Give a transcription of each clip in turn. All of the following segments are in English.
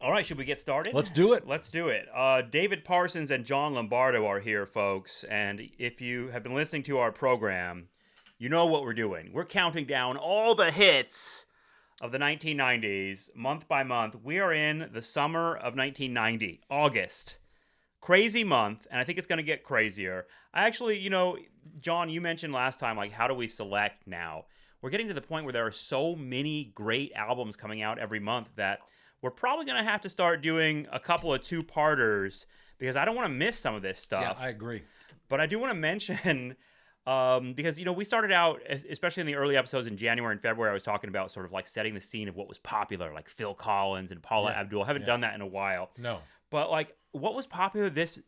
All right, should we get started? Let's do it. Let's do it. David Parsons and John Lombardo are here, folks. And if you have been listening to our program, you know what we're doing. We're counting down all the hits of the 1990s, month by month. We are in the summer of 1990, August. Crazy month, and I think it's going to get crazier. I actually, John, you mentioned last time, like, how do we select now? We're getting to the point where there are so many great albums coming out every month that we're probably going to have to start doing a couple of two-parters because I don't want to miss some of this stuff. Yeah, I agree. But I do want to mention, because, we started out, especially in the early episodes in January and February, I was talking about sort of like setting the scene of what was popular, like Phil Collins and Paula Abdul. I haven't done that in a while. No. But like, what was popular this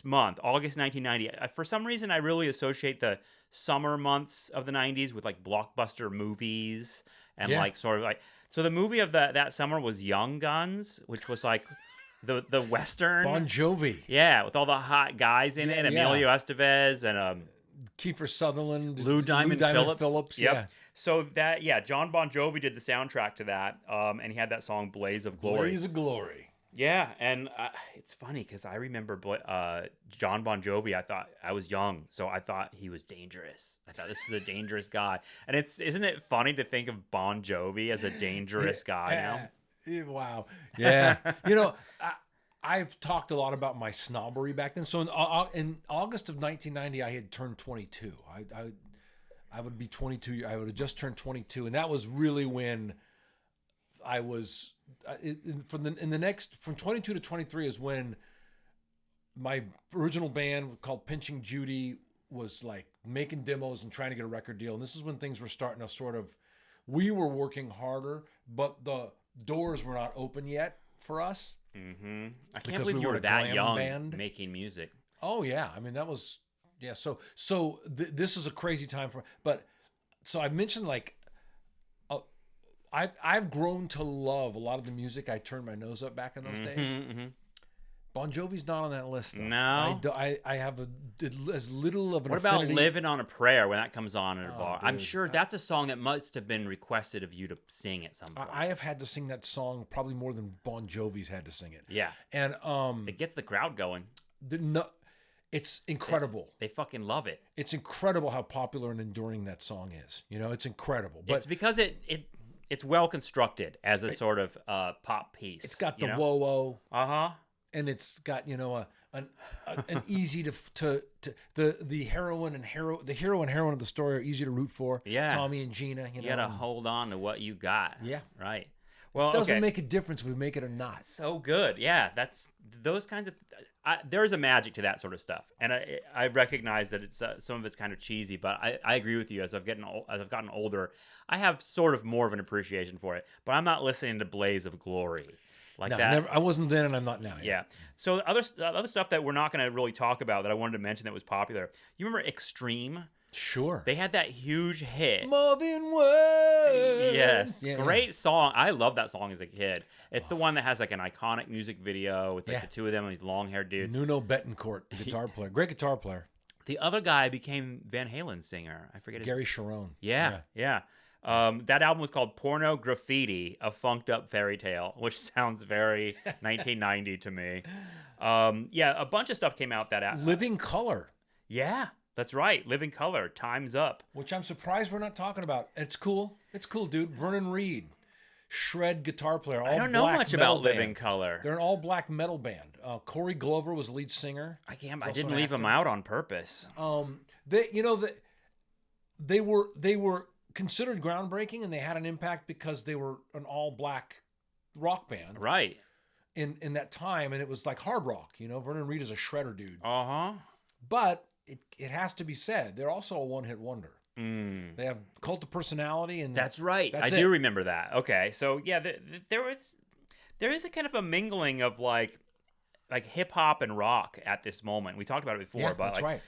month, August 1990? For some reason, I really associate the summer months of the 90s with like blockbuster movies and like sort of like. So the movie of that summer was Young Guns, which was like the Western. Bon Jovi. Yeah, with all the hot guys in it. Emilio Estevez and Kiefer Sutherland. Lou Diamond Phillips. Yep. Yeah. So that, John Bon Jovi did the soundtrack to that, and he had that song Blaze of Glory. Blaze of Glory. Yeah, and it's funny because I remember John Bon Jovi. I thought I was young, so I thought he was dangerous. I thought this was a dangerous guy. And isn't it funny to think of Bon Jovi as a dangerous guy now? Wow. Yeah. I've talked a lot about my snobbery back then. So in August of 1990, I had turned 22. I would be 22. I would have just turned 22, and that was really when I was. From 22 to 23 is when my original band called Pinching Judy was like making demos and trying to get a record deal. And this is when things were starting to we were working harder, but the doors were not open yet for us. Mm-hmm. I can't believe you were that young making music. Oh yeah. I mean, that was, yeah. So this is a crazy time so I mentioned like, I've grown to love a lot of the music I turned my nose up back in those days. Mm-hmm. Bon Jovi's not on that list, though. No. I have as little of an What affinity. about Living on a Prayer when that comes on at a bar? Dude. I'm sure that's a song that must have been requested of you to sing at some point. I have had to sing that song probably more than Bon Jovi's had to sing it. Yeah. And it gets the crowd going. It's incredible. They fucking love it. It's incredible how popular and enduring that song is. It's incredible. But it's because it's well constructed as a sort of pop piece. It's got the whoa-whoa. Uh-huh. And it's got, an easy to the hero and heroine of the story are easy to root for. Yeah. Tommy and Gina. You gotta hold on to what you got. Yeah. Right. Well, it doesn't make a difference if we make it or not. So good. Yeah. That's those kinds of. There's a magic to that sort of stuff, and I recognize that it's some of it's kind of cheesy, but I agree with you. As I've gotten older, I have sort of more of an appreciation for it. But I'm not listening to Blaze of Glory like that. Never, I wasn't then, and I'm not now. Yeah. So other stuff that we're not going to really talk about that I wanted to mention that was popular. You remember Extreme? Sure. They had that huge hit. More than words. Yes. Yeah, great song. I love that song as a kid. It's the one that has like an iconic music video with like the two of them and these long-haired dudes. Nuno Betancourt, the guitar player. Great guitar player. The other guy became Van Halen's singer. I forget his name. Gary Sharon. Yeah. That album was called Porno Graffiti, a funked up fairy tale, which sounds very 1990 to me. A bunch of stuff came out that album. Living Color. Yeah. That's right. Living Color. Time's Up. Which I'm surprised we're not talking about. It's cool. It's cool, dude. Vernon Reid. Shred guitar player. I don't know much about Living Color. They're an all-black metal band. Corey Glover was the lead singer. I didn't leave him out on purpose. They were considered groundbreaking, and they had an impact because they were an all-black rock band. Right. In that time, and it was like hard rock. Vernon Reid is a shredder dude. Uh-huh. But it has to be said, they're also a one-hit wonder. They have Cult of Personality, and that's right. I do remember that. Okay, so yeah, there is a kind of a mingling of like hip hop and rock at this moment. We talked about it before, but that's right.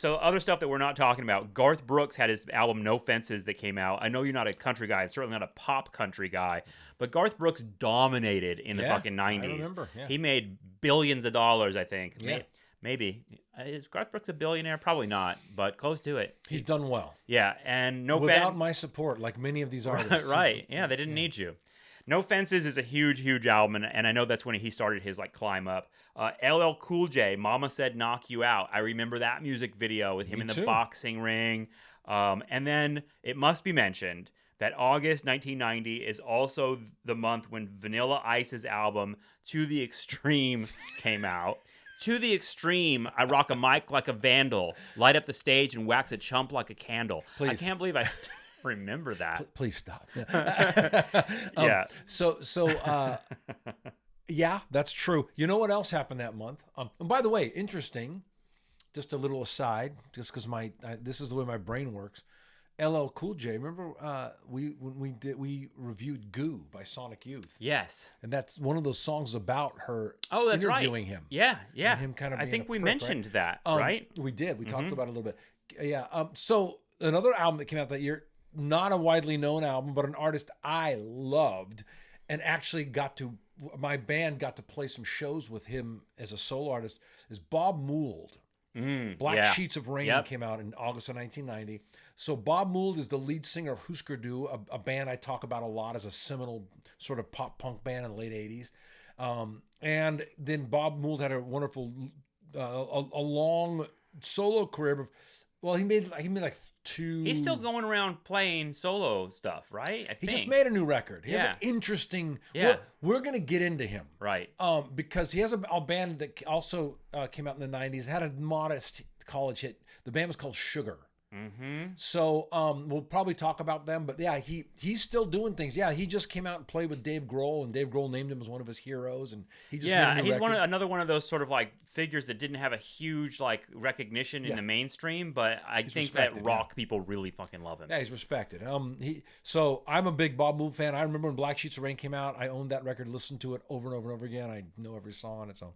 Other stuff that we're not talking about. Garth Brooks had his album No Fences that came out. I know you're not a country guy, and certainly not a pop country guy, but Garth Brooks dominated in the fucking 90s. I remember. Yeah. He made billions of dollars, I think. Yeah. Maybe. Is Garth Brooks a billionaire? Probably not, but close to it. He's done well. Yeah, and without my support, like many of these artists. Right. Yeah, they didn't need you. No Fences is a huge album, and I know that's when he started his like climb up. LL Cool J, Mama Said Knock You Out. I remember that music video with him in the too. boxing ring. And then it must be mentioned that August 1990 is also the month when Vanilla Ice's album To the Extreme came out. To the Extreme, I rock a mic like a vandal, light up the stage and wax a chump like a candle. Please. I can't believe I remember that. Please stop. Yeah. Yeah, that's true. You know what else happened that month? And by the way, interesting, just a little aside, just because this is the way my brain works. LL Cool J, remember when we reviewed Goo by Sonic Youth? Yes. And that's one of those songs about her that's interviewing right. him. Yeah. And him kind of I being think a we prick, mentioned right? that, right? We did. We talked about it a little bit. Yeah. So another album that came out that year, not a widely known album, but an artist I loved and actually my band got to play some shows with him as a solo artist, is Bob Mould. Black Sheets of Rain came out in August of 1990. So Bob Mould is the lead singer of Husker Du, a band I talk about a lot as a seminal sort of pop punk band in the late 80s. And then Bob Mould had a wonderful, a long solo career. Well, he made like two. He's still going around playing solo stuff, right? He just made a new record. He has Yeah. an interesting. Yeah. We're gonna get into him, Right. because he has a band that also came out in the 90s, had a modest college hit. The band was called Sugar. So we'll probably talk about them, but yeah, he's still doing things. Yeah, he just came out and played with Dave Grohl, and Dave Grohl named him as one of his heroes, and he just made a new he's record. another one of those sort of like figures that didn't have a huge like recognition in the mainstream, but I think that rock people really fucking love him. Yeah, he's respected. So I'm a big Bob Mould fan. I remember when Black Sheets of Rain came out, I owned that record, listened to it over and over and over again. I know every song on its own.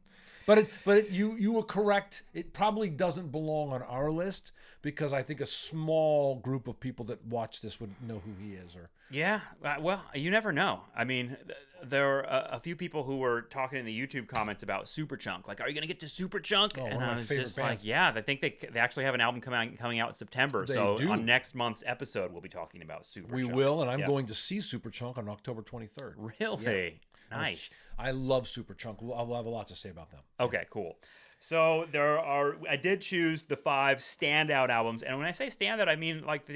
But you were correct. It probably doesn't belong on our list because I think a small group of people that watch this would know who he is. Or Yeah, well, you never know. I mean, there are a few people who were talking in the YouTube comments about Superchunk. Like, are you going to get to Superchunk? And I was just like, yeah, I think they actually have an album coming out in September. So on next month's episode, we'll be talking about Superchunk. We will, and I'm going to see Superchunk on October 23rd. Really? Yeah. Nice. I love Superchunk. I'll have a lot to say about them. Okay, cool. So I did choose the 5 standout albums, and when I say standout, I mean like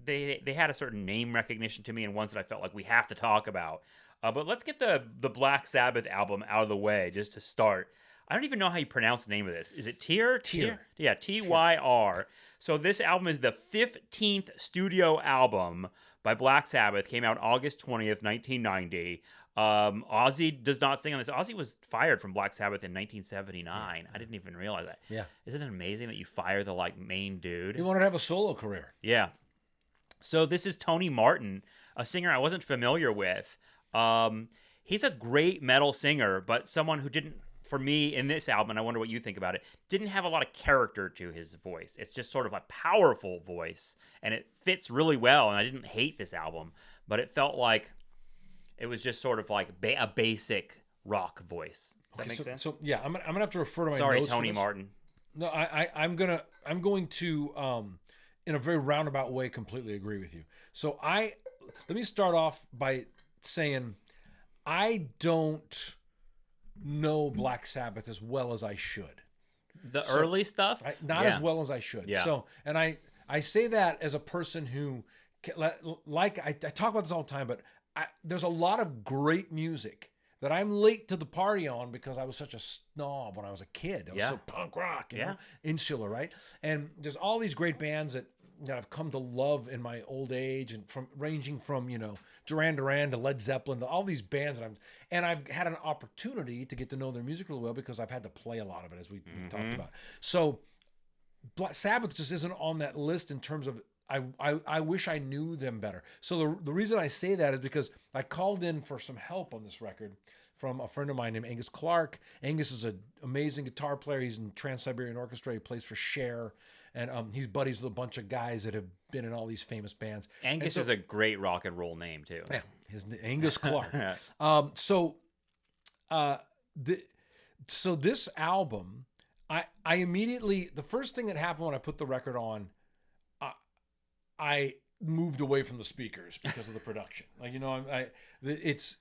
they had a certain name recognition to me, and ones that I felt like we have to talk about. But let's get the Black Sabbath album out of the way just to start. I don't even know how you pronounce the name of this. Is it Tyr? Yeah, Tyr. So this album is the 15th studio album by Black Sabbath. Came out August 20th, 1990. Ozzie does not sing on this. Ozzie was fired from Black Sabbath in 1979. I didn't even realize that. Yeah. Isn't it amazing that you fire the like main dude? He wanted to have a solo career. Yeah. So this is Tony Martin, a singer I wasn't familiar with. He's a great metal singer, but someone who didn't, for me in this album, and I wonder what you think about it, didn't have a lot of character to his voice. It's just sort of a powerful voice, and it fits really well, and I didn't hate this album, but it felt like it was just sort of like a basic rock voice. Does that make sense? So yeah, I'm gonna have to refer to my Sorry, notes. Tony Martin. No, I'm going to in a very roundabout way completely agree with you. So let me start off by saying I don't know Black Sabbath as well as I should. The early stuff? Not as well as I should. Yeah. So, and I say that as a person who, like, I talk about this all the time, but there's a lot of great music that I'm late to the party on because I was such a snob when I was a kid. I was so punk rock, you know, insular, right? And there's all these great bands that I've come to love in my old age, and ranging from Duran Duran to Led Zeppelin to all these bands, and I've had an opportunity to get to know their music really well because I've had to play a lot of it, as we talked about. So Black Sabbath just isn't on that list in terms of I wish I knew them better. So the reason I say that is because I called in for some help on this record from a friend of mine named Angus Clark. Angus is an amazing guitar player. He's in Trans-Siberian Orchestra. He plays for Cher. And he's buddies with a bunch of guys that have been in all these famous bands. Angus is a great rock and roll name, too. Yeah, Angus Clark. So this album, I immediately, the first thing that happened when I put the record on, I moved away from the speakers because of the production. Like, you know, it's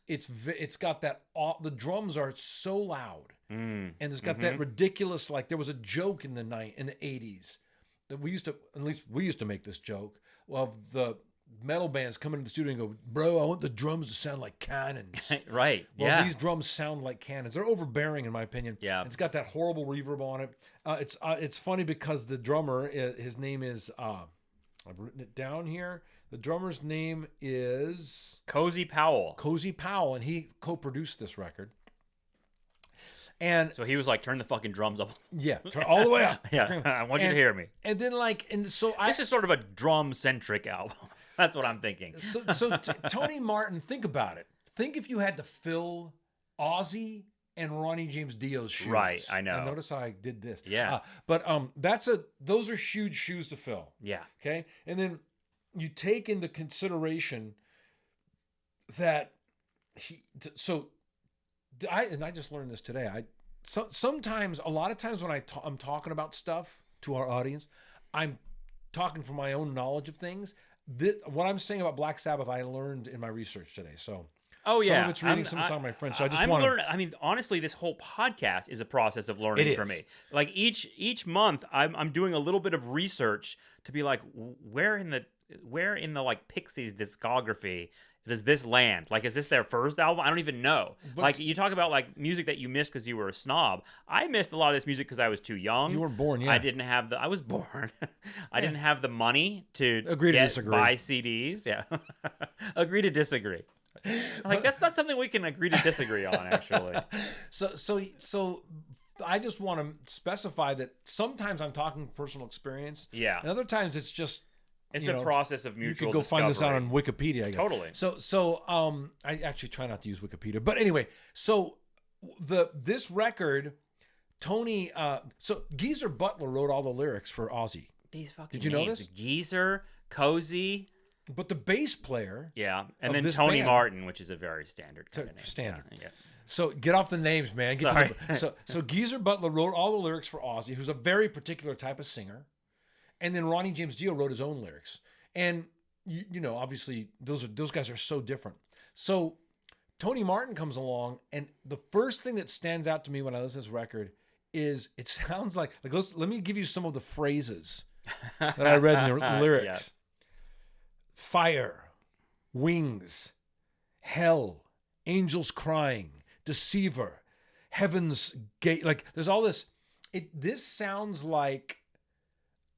got that, the drums are so loud, and it's got that ridiculous, like there was a joke in the 80s that we used to make this joke of the metal bands come into the studio and go, bro, I want the drums to sound like cannons. Right. Well, these drums sound like cannons. They're overbearing, in my opinion. Yeah. It's got that horrible reverb on it. It's funny because the drummer, his name is, I've written it down here. The drummer's name is Cozy Powell. Cozy Powell, and he co-produced this record. And so he was like, turn the fucking drums up. Yeah, turn all the way up. Yeah, I want you to hear me. And then this is sort of a drum-centric album. That's what I'm thinking. Tony Martin, think about it. Think if you had to fill Ozzie and Ronnie James Dio's shoes. Right, I know. And notice how I did this. Yeah. But those are huge shoes to fill. Yeah. Okay? And then you take into consideration that I just learned this today. Sometimes, a lot of times when I'm talking about stuff to our audience, I'm talking from my own knowledge of things. What I'm saying about Black Sabbath, I learned in my research today. So, some of it's reading, some of it's on my friends. So I just want to. I mean, honestly, this whole podcast is a process of learning for me. Like each month, I'm doing a little bit of research to be like, where in the like Pixies discography does this land? Like, is this their first album? I don't even know. But like, you talk about like music that you missed because you were a snob. I missed a lot of this music because I was too young. You weren't born yet. I was born. I didn't have the money to disagree. Buy CDs. Yeah. Agree to disagree. Like, that's not something we can agree to disagree on, actually. So I just want to specify that sometimes I'm talking personal experience. Yeah. And other times it's just, it's a process of mutual. You could go find this out on Wikipedia, I guess. Totally. So I actually try not to use Wikipedia, but anyway, so this record, Tony, so Geezer Butler wrote all the lyrics for Ozzie. These fucking Did you know names. this? Geezer, Cozy. But the bass player, and then Tony Martin, which is a very standard kind of name. Standard. Yeah. So get off the names, man. Sorry. So Geezer Butler wrote all the lyrics for Ozzie, who's a very particular type of singer. And then Ronnie James Dio wrote his own lyrics. And, you know, obviously, those guys are so different. So Tony Martin comes along, and the first thing that stands out to me when I listen to this record is it sounds like let me give you some of the phrases that I read in the lyrics. Yeah. Fire, wings, hell, angels crying, deceiver, heaven's gate. Like, there's all this. This sounds like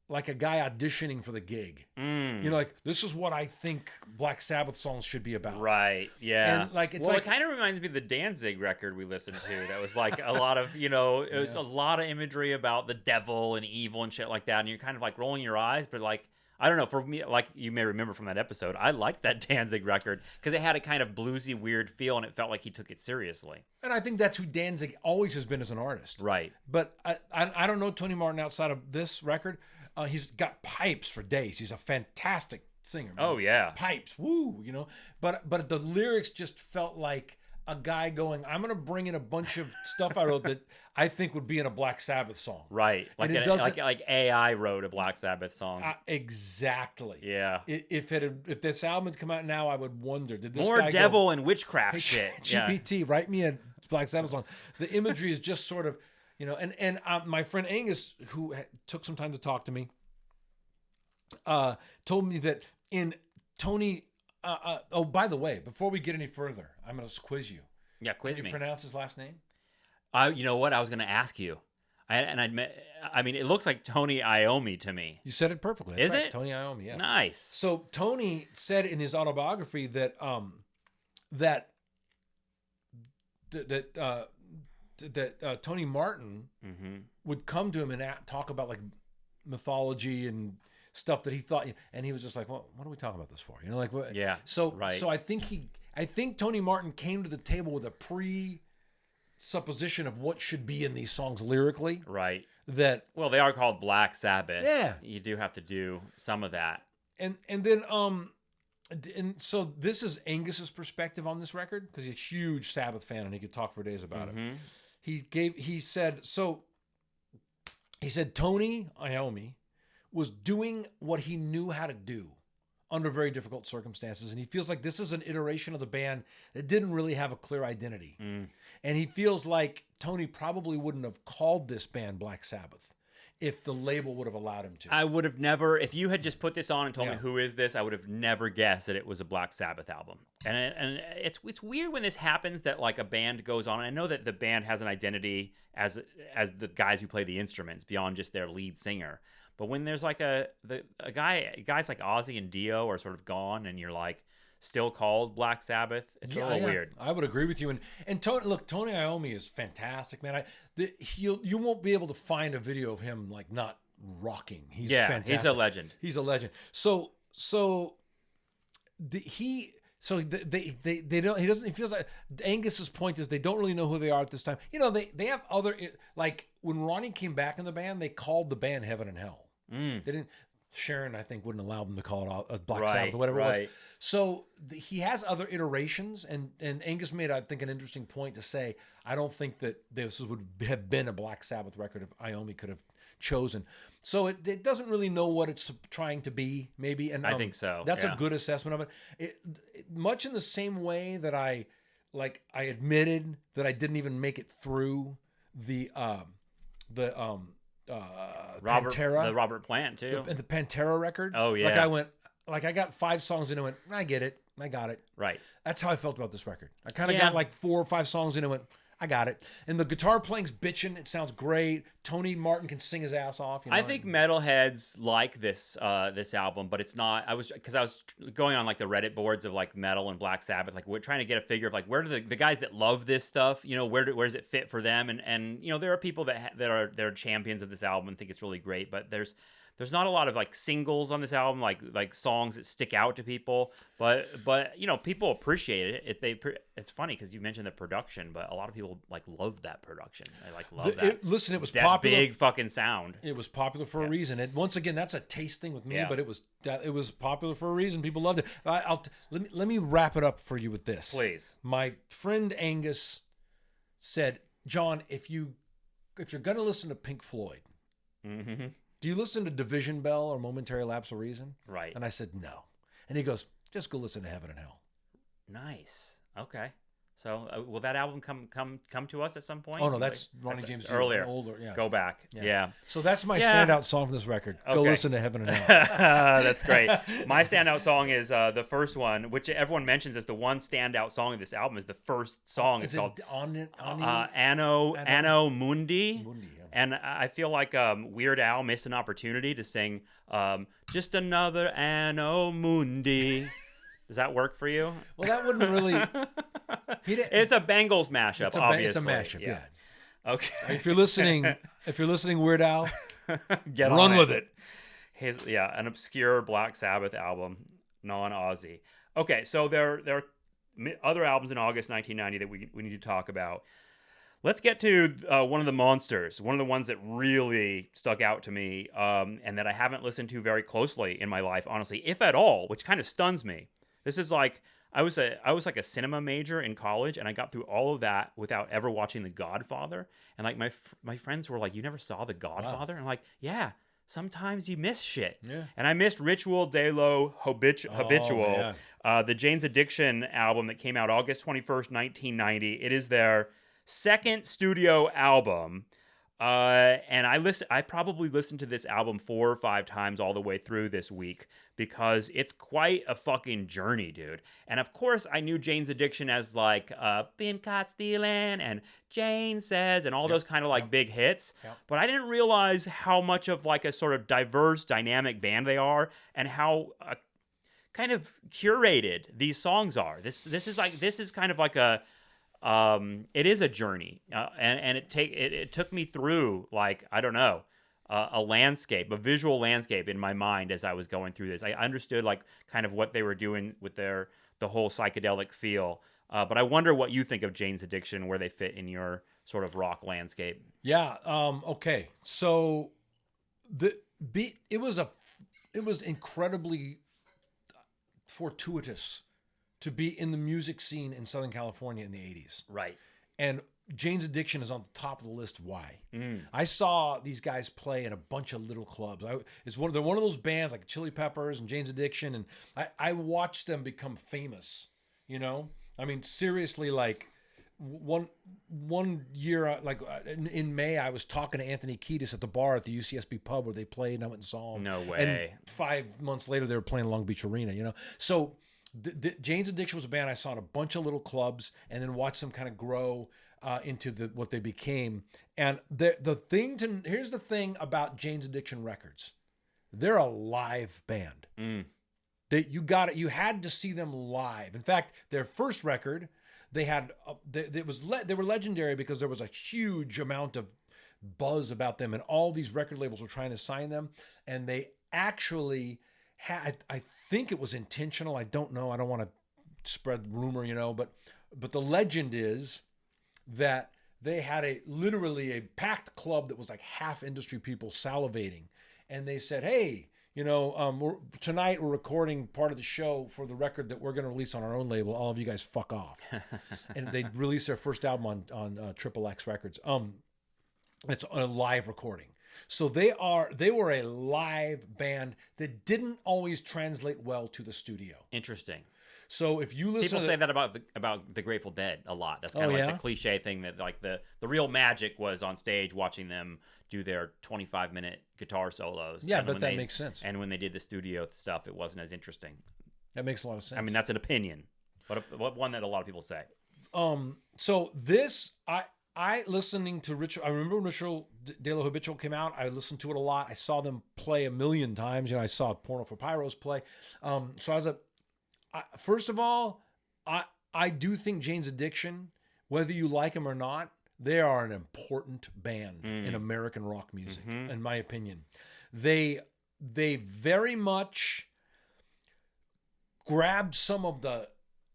a guy auditioning for the gig. You know, like, this is what I think Black Sabbath songs should be about. Right, yeah. And like, it kind of reminds me of the Danzig record we listened to. That was like a lot of, it was a lot of imagery about the devil and evil and shit like that. And you're kind of like rolling your eyes, but like, I don't know, for me, like you may remember from that episode, I liked that Danzig record because it had a kind of bluesy, weird feel, and it felt like he took it seriously. And I think that's who Danzig always has been as an artist. Right. But I don't know Tony Martin outside of this record. He's got pipes for days. He's a fantastic singer. Man. Oh, yeah. Pipes, woo, But the lyrics just felt like a guy going, I'm going to bring in a bunch of stuff I wrote that I think would be in a Black Sabbath song. Right. Like like AI wrote a Black Sabbath song. Exactly. Yeah. If this album had come out now, I would wonder, did this more guy devil and witchcraft shit. GPT, write me a Black Sabbath song. The imagery is just sort of, and my friend Angus, who took some time to talk to me, told me that in Tony, oh, by the way, before we get any further, I'm going to quiz you. Yeah, quiz me. Can you pronounce his last name? You know what? I was going to ask you. I mean, it looks like Tony Iommi to me. You said it perfectly. That's right. Tony Iommi, yeah. Nice. So Tony said in his autobiography that Tony Martin would come to him and talk about like mythology and stuff that he thought, and he was just like, well, what are we talking about this for? Like what? Yeah. So I think Tony Martin came to the table with a presupposition of what should be in these songs lyrically. Right. Well, they are called Black Sabbath. Yeah. You do have to do some of that. And then and so this is Angus's perspective on this record because he's a huge Sabbath fan and he could talk for days about it. He said Tony Iommi was doing what he knew how to do under very difficult circumstances. And he feels like this is an iteration of the band that didn't really have a clear identity. And he feels like Tony probably wouldn't have called this band Black Sabbath if the label would have allowed him to. I would have never, if you had just put this on and told me Yeah. who is this, I would have never guessed that it was a Black Sabbath album. And it's weird when this happens that like a band goes on. I know that the band has an identity as the guys who play the instruments beyond just their lead singer. But when there's like guys like Ozzie and Dio are sort of gone, and you're like still called Black Sabbath, it's a little weird. I would agree with you. And Tony, look, Tony Iommi is fantastic, man. You won't be able to find a video of him like not rocking. He's fantastic. He's a legend. He's a legend. They don't. He doesn't. He feels like Angus's point is they don't really know who they are at this time. You know, they have other, like when Ronnie came back in the band, they called the band Heaven and Hell. They didn't. Sharon, I think, wouldn't allow them to call it a Black Sabbath or whatever it was. So he has other iterations, and Angus made, I think, an interesting point to say, I don't think that this would have been a Black Sabbath record if Iommi could have chosen. So it doesn't really know what it's trying to be, maybe. And I think so. That's a good assessment of it. Much in the same way that I admitted that I didn't even make it through the Pantera, the Robert Plant too, the Pantera record. Oh yeah, I got 5 songs in and went, I get it, I got it. Right. That's how I felt about this record. I kind of got like 4 or 5 songs in and went, I got it. And the guitar playing's bitching. It sounds great. Tony Martin can sing his ass off. You know? I think metalheads like this album, but it's not. I was going on like the Reddit boards of like metal and Black Sabbath, like we're trying to get a figure of like where do the guys that love this stuff, you know, where does it fit for them? And you know, there are people that are champions of this album and think it's really great, but there's not a lot of like singles on this album, like songs that stick out to people. But you know, people appreciate it. It's funny because you mentioned the production, but a lot of people like love that production. They like love that. Listen, it was that popular. Big fucking sound. It was popular for a reason. And once again, that's a taste thing with me. But it was popular for a reason. People loved it. Let me wrap it up for you with this, please. My friend Angus said, John, if you're gonna listen to Pink Floyd. Mm-hmm. Do you listen to Division Bell or Momentary Lapse of Reason? Right. And I said, no. And he goes, just go listen to Heaven and Hell. Nice. Okay. So will that album come to us at some point? Oh, no, that's Ronnie James Dio, earlier. Older, yeah. Go back. Yeah. So that's my standout song from this record. Okay. Go listen to Heaven and Hell. That's great. My standout song is the first one, which everyone mentions as the one standout song of this album. Is the first song. It's called Anno Mundi. And I feel like Weird Al missed an opportunity to sing just another Anno Mundi. Does that work for you? Well, that wouldn't really. It's a Bengals mashup, obviously. It's a mashup, yeah. Okay. If you're listening, Weird Al, run with it. An obscure Black Sabbath album, non-Ozzie. Okay, so there are other albums in August 1990 that we need to talk about. Let's get to one of the monsters, one of the ones that really stuck out to me, and that I haven't listened to very closely in my life, honestly, if at all, which kind of stuns me. This is like I was like a cinema major in college, and I got through all of that without ever watching The Godfather. And like my friends were like, "You never saw The Godfather?" Wow. And I'm like, "Yeah, sometimes you miss shit." Yeah. And I missed Ritual de lo Habitual, the Jane's Addiction album that came out August 21st, 1990. It is their second studio album. And I probably listened to this album 4 or 5 times all the way through this week because it's quite a fucking journey, dude. And of course, I knew Jane's Addiction as like Been Caught Stealing and Jane Says and all those kind of like big hits. Yep. But I didn't realize how much of like a sort of diverse, dynamic band they are and how kind of curated these songs are. This is kind of like a it is a journey, and it took me through like I don't know a landscape, a visual landscape in my mind as I was going through this. I understood like kind of what they were doing with the whole psychedelic feel, but I wonder what you think of Jane's Addiction, where they fit in your sort of rock landscape. Yeah. Okay. So it was incredibly fortuitous to be in the music scene in Southern California in the 80s. Right. And Jane's Addiction is on the top of the list. Why? I saw these guys play in a bunch of little clubs. They're one of those bands like Chili Peppers and Jane's Addiction, and I watched them become famous. You know, I mean, seriously, like one year, like in May, I was talking to Anthony Kiedis at the bar at the UCSB pub where they played, and I went and saw them. No way. And 5 months later, they were playing Long Beach Arena. You know, so. Jane's Addiction was a band I saw in a bunch of little clubs, and then watched them kind of grow into what they became. And here's the thing about Jane's Addiction records: they're a live band. You had to see them live. In fact, their first record, they were legendary because there was a huge amount of buzz about them, and all these record labels were trying to sign them, and they actually. I think it was intentional. I don't know. I don't want to spread rumor, you know, but the legend is that they had literally a packed club that was like half industry people salivating. And they said, hey, you know, tonight we're recording part of the show for the record that we're going to release on our own label. All of you guys fuck off. And they released their first album on Triple X Records. It's a live recording. So they were a live band that didn't always translate well to the studio. Interesting. So if you listen, people say that about the Grateful Dead a lot. That's kind of like the cliche thing that like the real magic was on stage watching them do their 25-minute guitar solos. Yeah, but that makes sense. And when they did the studio stuff, it wasn't as interesting. That makes a lot of sense. I mean, that's an opinion, but one that a lot of people say. So this I listening to Ritual. I remember when Ritual de la Habitual came out. I listened to it a lot. I saw them play a million times. You know, I saw Porno for Pyros play. So I was first of all, I do think Jane's Addiction, whether you like them or not, they are an important band in American rock music, in my opinion. They very much grabbed some of the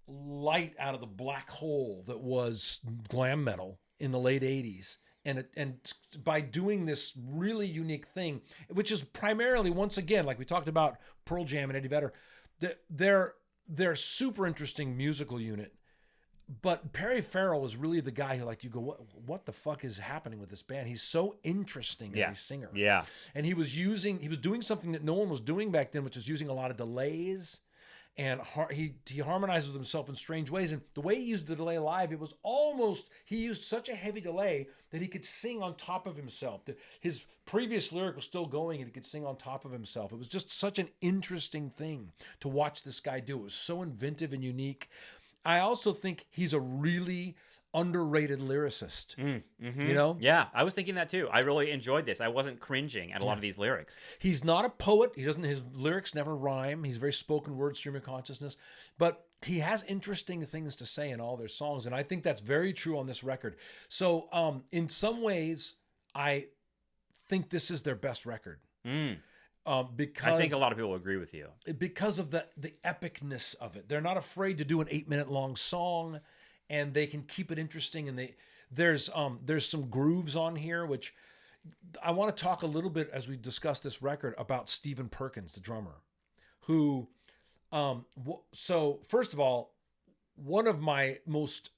light out of the black hole that was glam metal in the late 80s. And by doing this really unique thing, which is primarily, once again, like we talked about Pearl Jam and Eddie Vedder, they're a super interesting musical unit. But Perry Farrell is really the guy who, like, you go, what the fuck is happening with this band? He's so interesting as a singer. Yeah. And he was doing something that no one was doing back then, which is using a lot of delays. And he harmonized with himself in strange ways. And the way he used the delay live, it was almost, he used such a heavy delay that he could sing on top of himself. His previous lyric was still going and he could sing on top of himself. It was just such an interesting thing to watch this guy do. It was so inventive and unique. I also think he's a really underrated lyricist. You know? Yeah, I was thinking that too. I really enjoyed this. I wasn't cringing at a lot of these lyrics. He's not a poet. His lyrics never rhyme. He's very spoken word, stream of consciousness. But he has interesting things to say in all their songs. And I think that's very true on this record. So in some ways, I think this is their best record. Because I think a lot of people agree with you. Because of the epicness of it. They're not afraid to do an 8-minute long song, and they can keep it interesting. And there's some grooves on here, which I want to talk a little bit as we discuss this record about Stephen Perkins, the drummer, who, so first of all, one of my most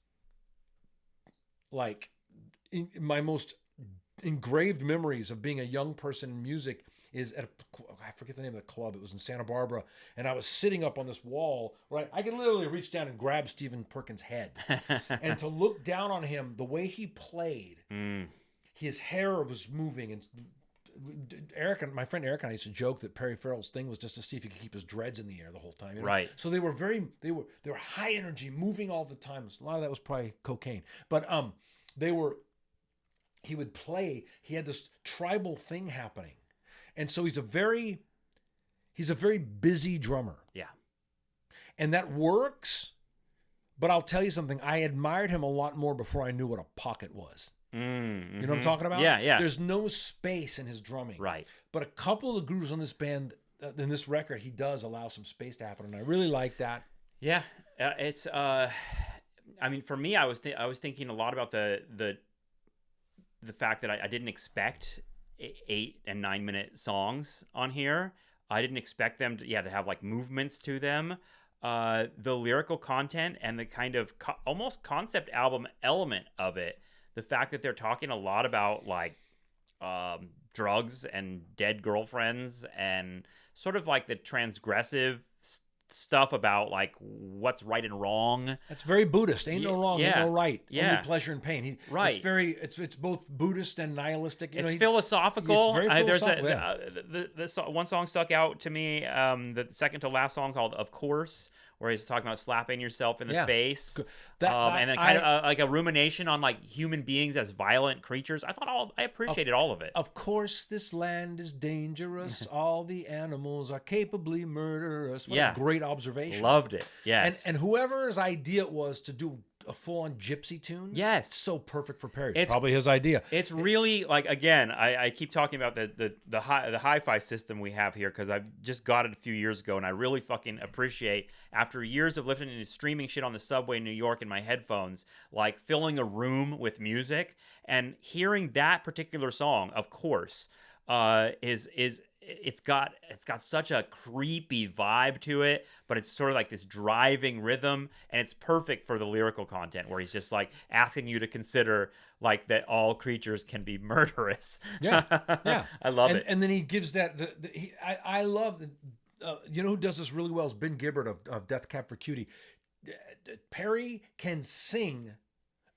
engraved memories of being a young person in music is at I forget the name of the club. It was in Santa Barbara, and I was sitting up on this wall, right? I could literally reach down and grab Stephen Perkins' head, and to look down on him, the way he played, his hair was moving, and my friend Eric and I used to joke that Perry Farrell's thing was just to see if he could keep his dreads in the air the whole time. You know? Right. So they were high energy, moving all the time. A lot of that was probably cocaine, but he would play. He had this tribal thing happening. And so he's a very busy drummer. Yeah. And that works. But I'll tell you something. I admired him a lot more before I knew what a pocket was. You know what I'm talking about? Yeah, yeah. There's no space in his drumming. Right. But a couple of the grooves on this band, in this record, he does allow some space to happen. And I really like that. Yeah. It's, I mean, for me, I was thinking a lot about the fact that I didn't expect 8 and 9 minute songs on here. I didn't expect them to have like movements to them. The lyrical content and the kind of almost concept album element of it the fact that they're talking a lot about like drugs and dead girlfriends and sort of like the transgressive stuff about like what's right and wrong. That's very Buddhist. Ain't no wrong, ain't no right. Yeah. Only pleasure and pain. Right. It's very. It's both Buddhist and nihilistic. It's philosophical. It's very philosophical. There's one song stuck out to me. The second to last song called "Of Course," where he's talking about slapping yourself in the face, and then kind of like a rumination on like human beings as violent creatures. I appreciated all of it. Of course, this land is dangerous. All the animals are capably murderous. What a great observation. Loved it. Yes. And whoever's idea it was to do a full-on gypsy tune. Yes. So perfect for Perry. It's probably his idea. It's really like, again, I keep talking about the hi-fi system we have here because I just got it a few years ago, and I really fucking appreciate, after years of listening to streaming shit on the subway in New York in my headphones, like filling a room with music and hearing that particular song, of course, it's got such a creepy vibe to it, but it's sort of like this driving rhythm, and it's perfect for the lyrical content where he's just like asking you to consider like that all creatures can be murderous. Yeah. I love it. And then he gives that. I love the. You know who does this really well is Ben Gibbard of Death Cab for Cutie. Perry can sing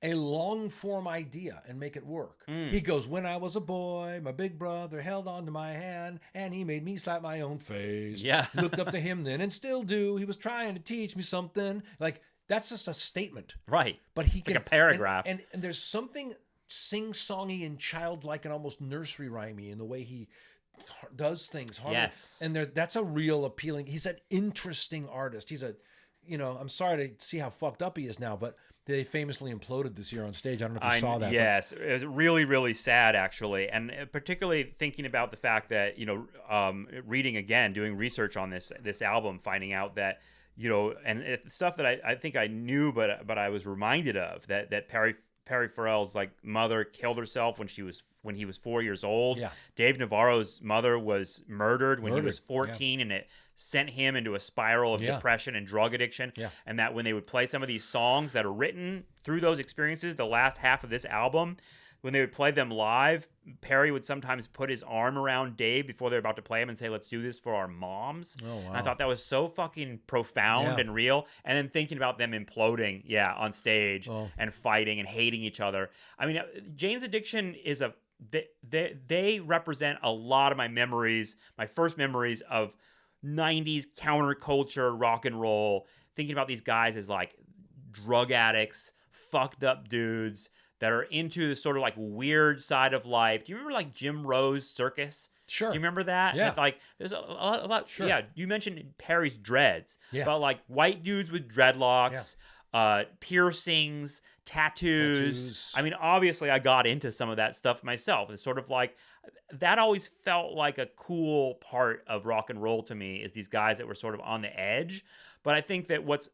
a long form idea and make it work. He goes, when I was a boy, my big brother held onto my hand and he made me slap my own face. Yeah. Looked up to him then and still do. He was trying to teach me something. Like, that's just a statement. Right. But he it's can, like a paragraph. And there's something sing-songy and childlike and almost nursery rhymey in the way he does things. Yes. And that's a real appealing. He's an interesting artist. He's I'm sorry to see how fucked up he is now, but they famously imploded this year on stage. I don't know if you saw that. Yes, it was really, really sad, actually. And particularly thinking about the fact that, reading again, doing research on this album, finding out that, and it's stuff that I think I knew, but I was reminded of, that Perry Farrell's like mother killed herself when he was 4 years old. Yeah. Dave Navarro's mother was murdered when he was 14, and it sent him into a spiral of depression and drug addiction. Yeah. And that when they would play some of these songs that are written through those experiences, the last half of this album, when they would play them live, Perry would sometimes put his arm around Dave before they were about to play him and say, "Let's do this for our moms." Oh, wow. And I thought that was so fucking profound and real. And then thinking about them imploding, on stage and fighting and hating each other. I mean, Jane's Addiction is they represent a lot of my memories, my first memories of 90s counterculture rock and roll, thinking about these guys as like drug addicts, fucked up dudes that are into the sort of like weird side of life. Do you remember like Jim Rose Circus? Sure. Do you remember that? Yeah. Like there's a lot. Sure. Yeah. You mentioned Perry's dreads. Yeah. But like white dudes with dreadlocks, piercings, tattoos. I mean, obviously I got into some of that stuff myself. It's sort of like, that always felt like a cool part of rock and roll to me, is these guys that were sort of on the edge. But I think that what's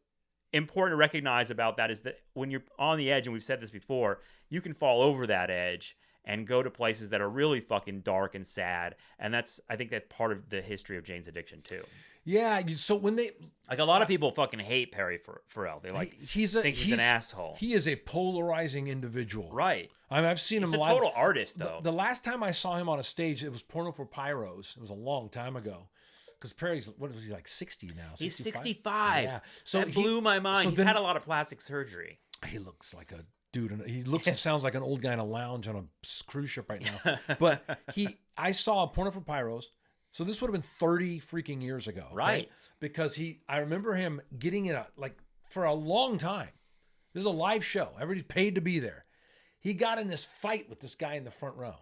important to recognize about that is that when you're on the edge, and we've said this before, you can fall over that edge and go to places that are really fucking dark and sad. And I think that's part of the history of Jane's Addiction too. Yeah. So when they, like, a lot of people fucking hate Perry Farrell. They like think he's an asshole. He is a polarizing individual. Right. I mean, I've seen him live. He's a total artist, though. The last time I saw him on a stage, it was Porno for Pyros. It was a long time ago. Because Perry's, what was he, like 60 now? 65? He's 65. Yeah. So that blew my mind. So He's had a lot of plastic surgery. He looks like a dude. And he looks and sounds like an old guy in a lounge on a cruise ship right now. But I saw Porno for Pyros. So this would have been 30 freaking years ago. Right. Because I remember him getting in for a long time. This is a live show. Everybody's paid to be there. He got in this fight with this guy in the front row.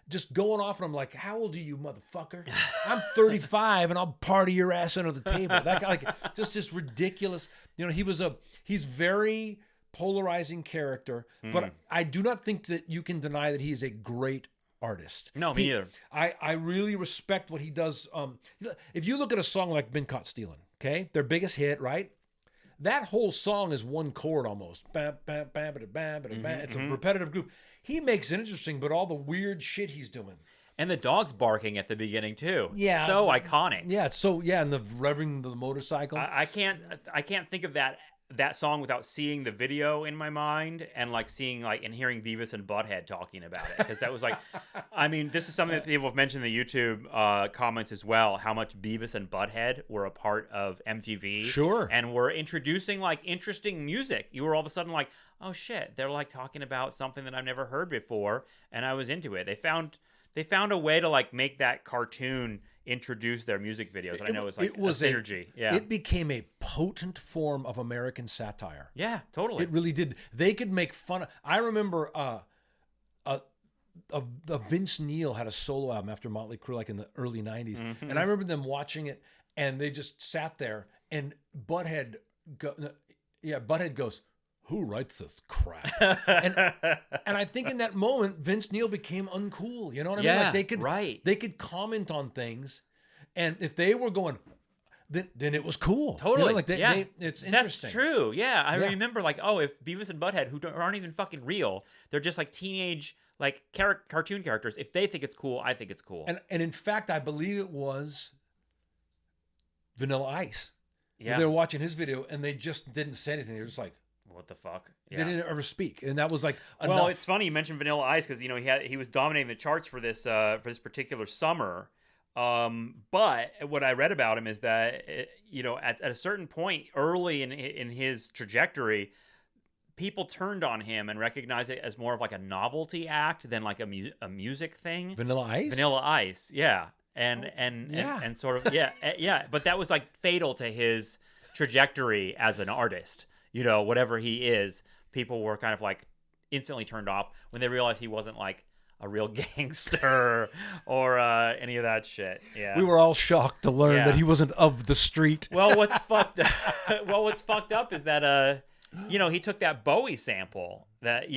Just going off, and I'm like, "How old are you, motherfucker?" I'm 35, and I'll party your ass under the table. That guy, like, just this ridiculous. He's very polarizing character, but I do not think that you can deny that he is a great artist. No, me either. I really respect what he does. If you look at a song like "Been Caught Stealing," okay, their biggest hit, right? That whole song is one chord almost. Bam, bam, bam, bam, bam, bam. It's a repetitive groove. He makes it interesting, but all the weird shit he's doing. And the dog's barking at the beginning too. Yeah, so iconic. Yeah, and the revving the motorcycle. I can't think of that that song without seeing the video in my mind and like seeing like and hearing Beavis and Butthead talking about it, because that was like, I mean, this is something that people have mentioned in the YouTube comments as well, how much Beavis and Butthead were a part of MTV. Sure. And were introducing like interesting music. You were all of a sudden like, oh shit, they're like talking about something that I've never heard before, and I was into it. They found a way to like make that cartoon introduce their music videos. And I know it was like a synergy. Yeah. It became a potent form of American satire. Yeah, totally. It really did. They could make fun of. I remember Vince Neil had a solo album after Motley Crue, like in the early '90s, and I remember them watching it, and they just sat there, and Butthead goes, "Who writes this crap?" and I think in that moment, Vince Neil became uncool. You know what I mean? Like they could comment on things, and if they were going, then it was cool. Totally. You know, it's interesting. That's true. Yeah. I remember like, oh, if Beavis and Butthead, who aren't even fucking real, they're just like teenage like cartoon characters. If they think it's cool, I think it's cool. And in fact, I believe it was Vanilla Ice. Yeah. They were watching his video and they just didn't say anything. They were just like, what the fuck? Yeah. They didn't ever speak, and that was like enough. Well, it's funny you mentioned Vanilla Ice because he was dominating the charts for this particular summer. But what I read about him is that at a certain point early in his trajectory, people turned on him and recognized it as more of like a novelty act than like a music thing. Vanilla Ice. Vanilla Ice, yeah, and sort of yeah. But that was like fatal to his trajectory as an artist. Whatever he is, people were kind of like instantly turned off when they realized he wasn't like a real gangster or any of that shit. Yeah, we were all shocked to learn that he wasn't of the street. Well, what's fucked up is that he took that Bowie sample that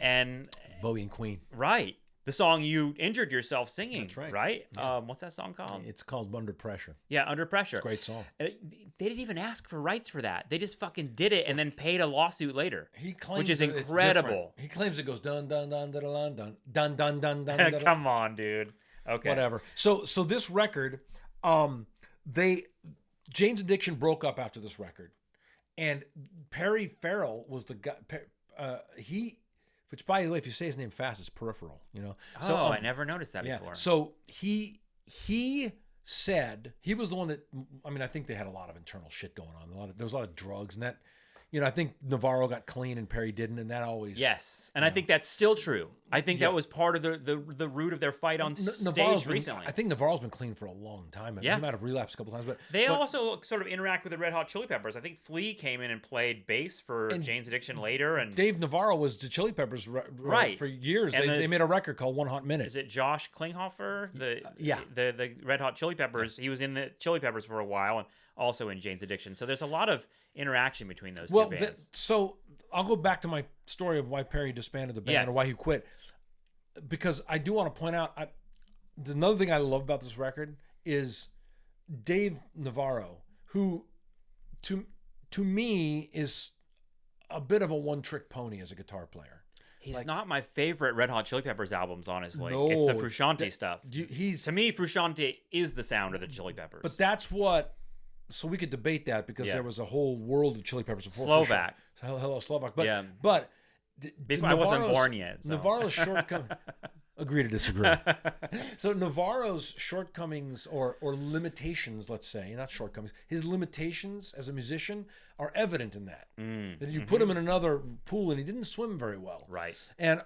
and Bowie and Queen, right? The song you injured yourself singing. That's right. Right? Yeah. What's that song called? It's called Under Pressure. Yeah, Under Pressure. It's a great song. They didn't even ask for rights for that. They just fucking did it and then paid a lawsuit later. He claims which is it's incredible. He claims it goes dun dun dun dun dun dun dun dun dun dun. Come on, dude. Okay. Whatever. So this record, Jane's Addiction broke up after this record, and Perry Farrell was the guy. Which, by the way, if you say his name fast, it's Peripheral. So I never noticed that before. So he said he was the one that. I mean, I think they had a lot of internal shit going on. There was a lot of drugs, and that. I think Navarro got clean and Perry didn't, and that always. Yes, and I think that's still true. I think that was part of the root of their fight on stage recently. I think Navarro's been clean for a long time. He might have relapsed a couple times, but they also sort of interact with the Red Hot Chili Peppers. I think Flea came in and played bass for Jane's Addiction later, and Dave Navarro was the Chili Peppers right for years. And they made a record called One Hot Minute. Is it Josh Klinghoffer? The Red Hot Chili Peppers. Yeah. He was in the Chili Peppers for a while and also in Jane's Addiction. So there's a lot of interaction between those two bands. So I'll go back to my story of why Perry disbanded the band or why he quit, because I do want to point out another thing I love about this record is Dave Navarro, who to me is a bit of a one-trick pony as a guitar player. He's not my favorite Red Hot Chili Peppers albums, honestly. No, it's the Frusciante stuff. To me, Frusciante is the sound of the Chili Peppers. But that's what. So we could debate that because there was a whole world of Chili Peppers before. Slovak. Hello, Slovak. But I wasn't born yet. So. Navarro's shortcomings. Agree to disagree. So Navarro's shortcomings or limitations, let's say, not shortcomings, his limitations as a musician are evident in that. That you put him in another pool and he didn't swim very well. Right. And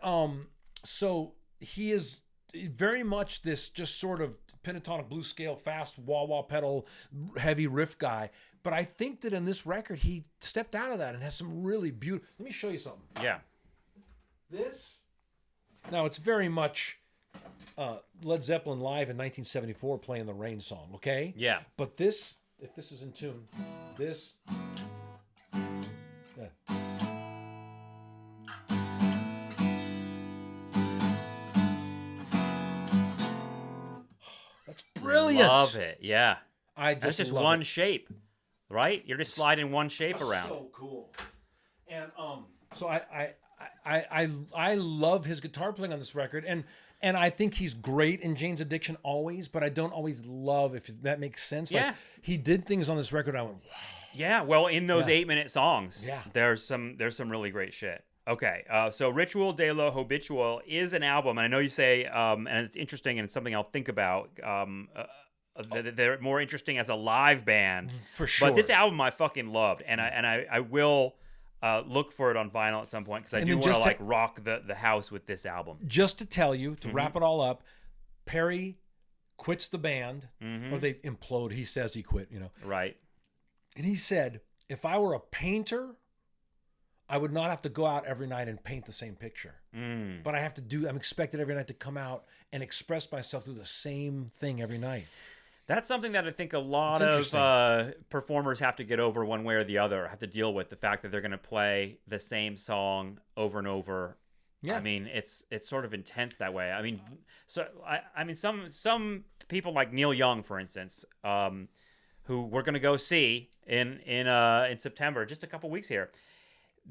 so he is very much this just sort of pentatonic blues scale, fast wah-wah pedal, heavy riff guy. But I think that in this record, he stepped out of that and has some really beautiful... Let me show you something. Yeah. Now, it's very much Led Zeppelin live in 1974 playing the Rain song, okay? Yeah. But this, if this is in tune, this... Yeah. That's brilliant. Love it. Yeah. That's just one shape, right? You're just sliding one shape around. So cool. And so I love his guitar playing on this record, and And I think he's great in Jane's Addiction always, but I don't always love, if that makes sense. Yeah. Like, he did things on this record. I went, wow. Yeah, well, in those Yeah. 8-minute songs, Yeah. there's some really great shit. Okay, so Ritual de lo Habitual is an album, and I know you say, and it's interesting, and it's something I'll think about. They're more interesting as a live band, For sure. But this album I fucking loved, and I will look for it on vinyl at some point because I do want to like rock the house with this album. Just to tell you, to wrap it all up, Perry quits the band, or they implode. He says he quit, Right. And he said, if I were a painter, I would not have to go out every night and paint the same picture. But I'm expected every night to come out and express myself through the same thing every night. That's something that I think a lot of performers have to get over one way or the other, have to deal with the fact that they're going to play the same song over and over. Yeah. I mean, it's sort of intense that way. I mean, some people like Neil Young, for instance, who we're going to go see in September, just a couple weeks here.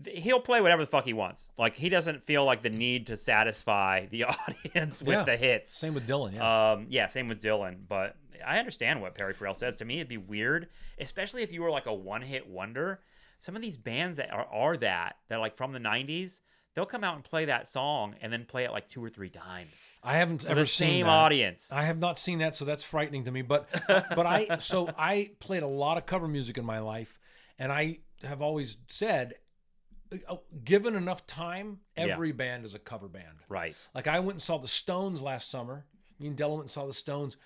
He'll play whatever the fuck he wants. Like, he doesn't feel like the need to satisfy the audience with the hits. Same with Dylan, same with Dylan. But I understand what Perry Farrell says. To me, it'd be weird, especially if you were like a one-hit wonder. Some of these bands that are that like from the 90s, they'll come out and play that song and then play it like 2 or 3 times. I haven't ever seen the same that. audience. I have not seen that, so that's frightening to me. But I played a lot of cover music in my life, and I have always said, given enough time, every band is a cover band. Right. Like, I went and saw the Stones last summer. Me and Della went and saw the Stones.